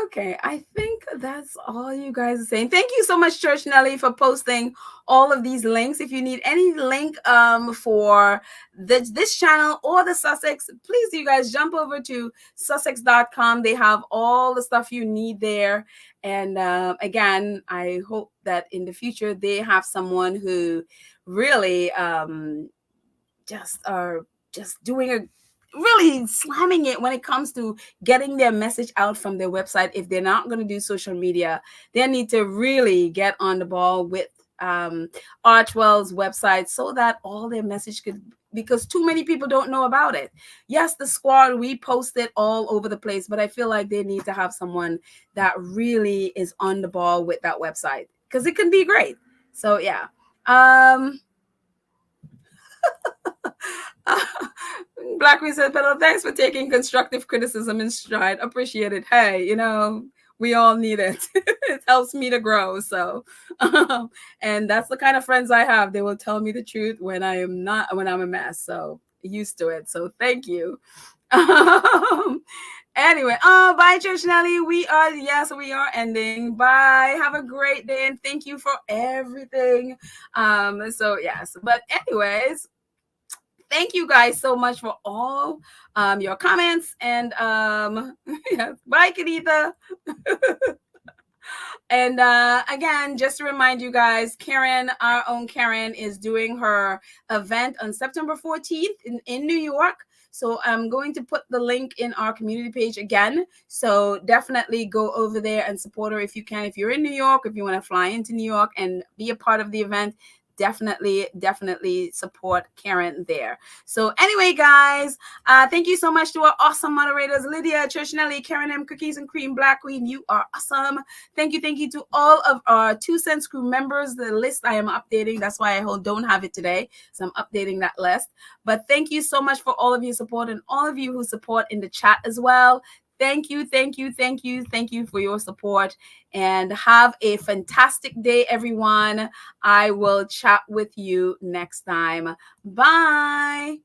Okay, I think that's all you guys are saying. Thank you so much, Church Nelly, for posting all of these links. If you need any link for this channel or the Sussex, please, you guys jump over to sussex.com. They have all the stuff you need there. And again, I hope that in the future they have someone who really just doing a really slamming it when it comes to getting their message out from their website. If they're not going to do social media, they need to really get on the ball with Archwell's website so that all their message could, because too many people don't know about it. Yes, the squad, we post it all over the place, but I feel like they need to have someone that really is on the ball with that website because it can be great. So yeah. Black Queen said, Petal, thanks for taking constructive criticism in stride. Appreciate it. Hey, we all need it. It helps me to grow. So, and that's the kind of friends I have. They will tell me the truth when I'm a mess. So used to it. So thank you. Anyway, bye, Church Nelly. We are ending. Bye. Have a great day. And thank you for everything. So yes, but anyways, thank you guys so much for all your comments. And yes, bye, Kaditha. And again, just to remind you guys, Karen, our own Karen, is doing her event on September 14th in New York. So I'm going to put the link in our community page again. So definitely go over there and support her if you can. If you're in New York, if you want to fly into New York and be a part of the event, definitely support Karen there. So anyway, guys, thank you so much to our awesome moderators, Lydia, Trish Nelly, Karen M, Cookies and Cream, Black Queen. You are awesome. Thank you to all of our 2 Cents Crew members. The list I am updating. That's why I don't have it today. So I'm updating that list. But thank you so much for all of your support and all of you who support in the chat as well. Thank you for your support, and have a fantastic day, everyone. I will chat with you next time. Bye.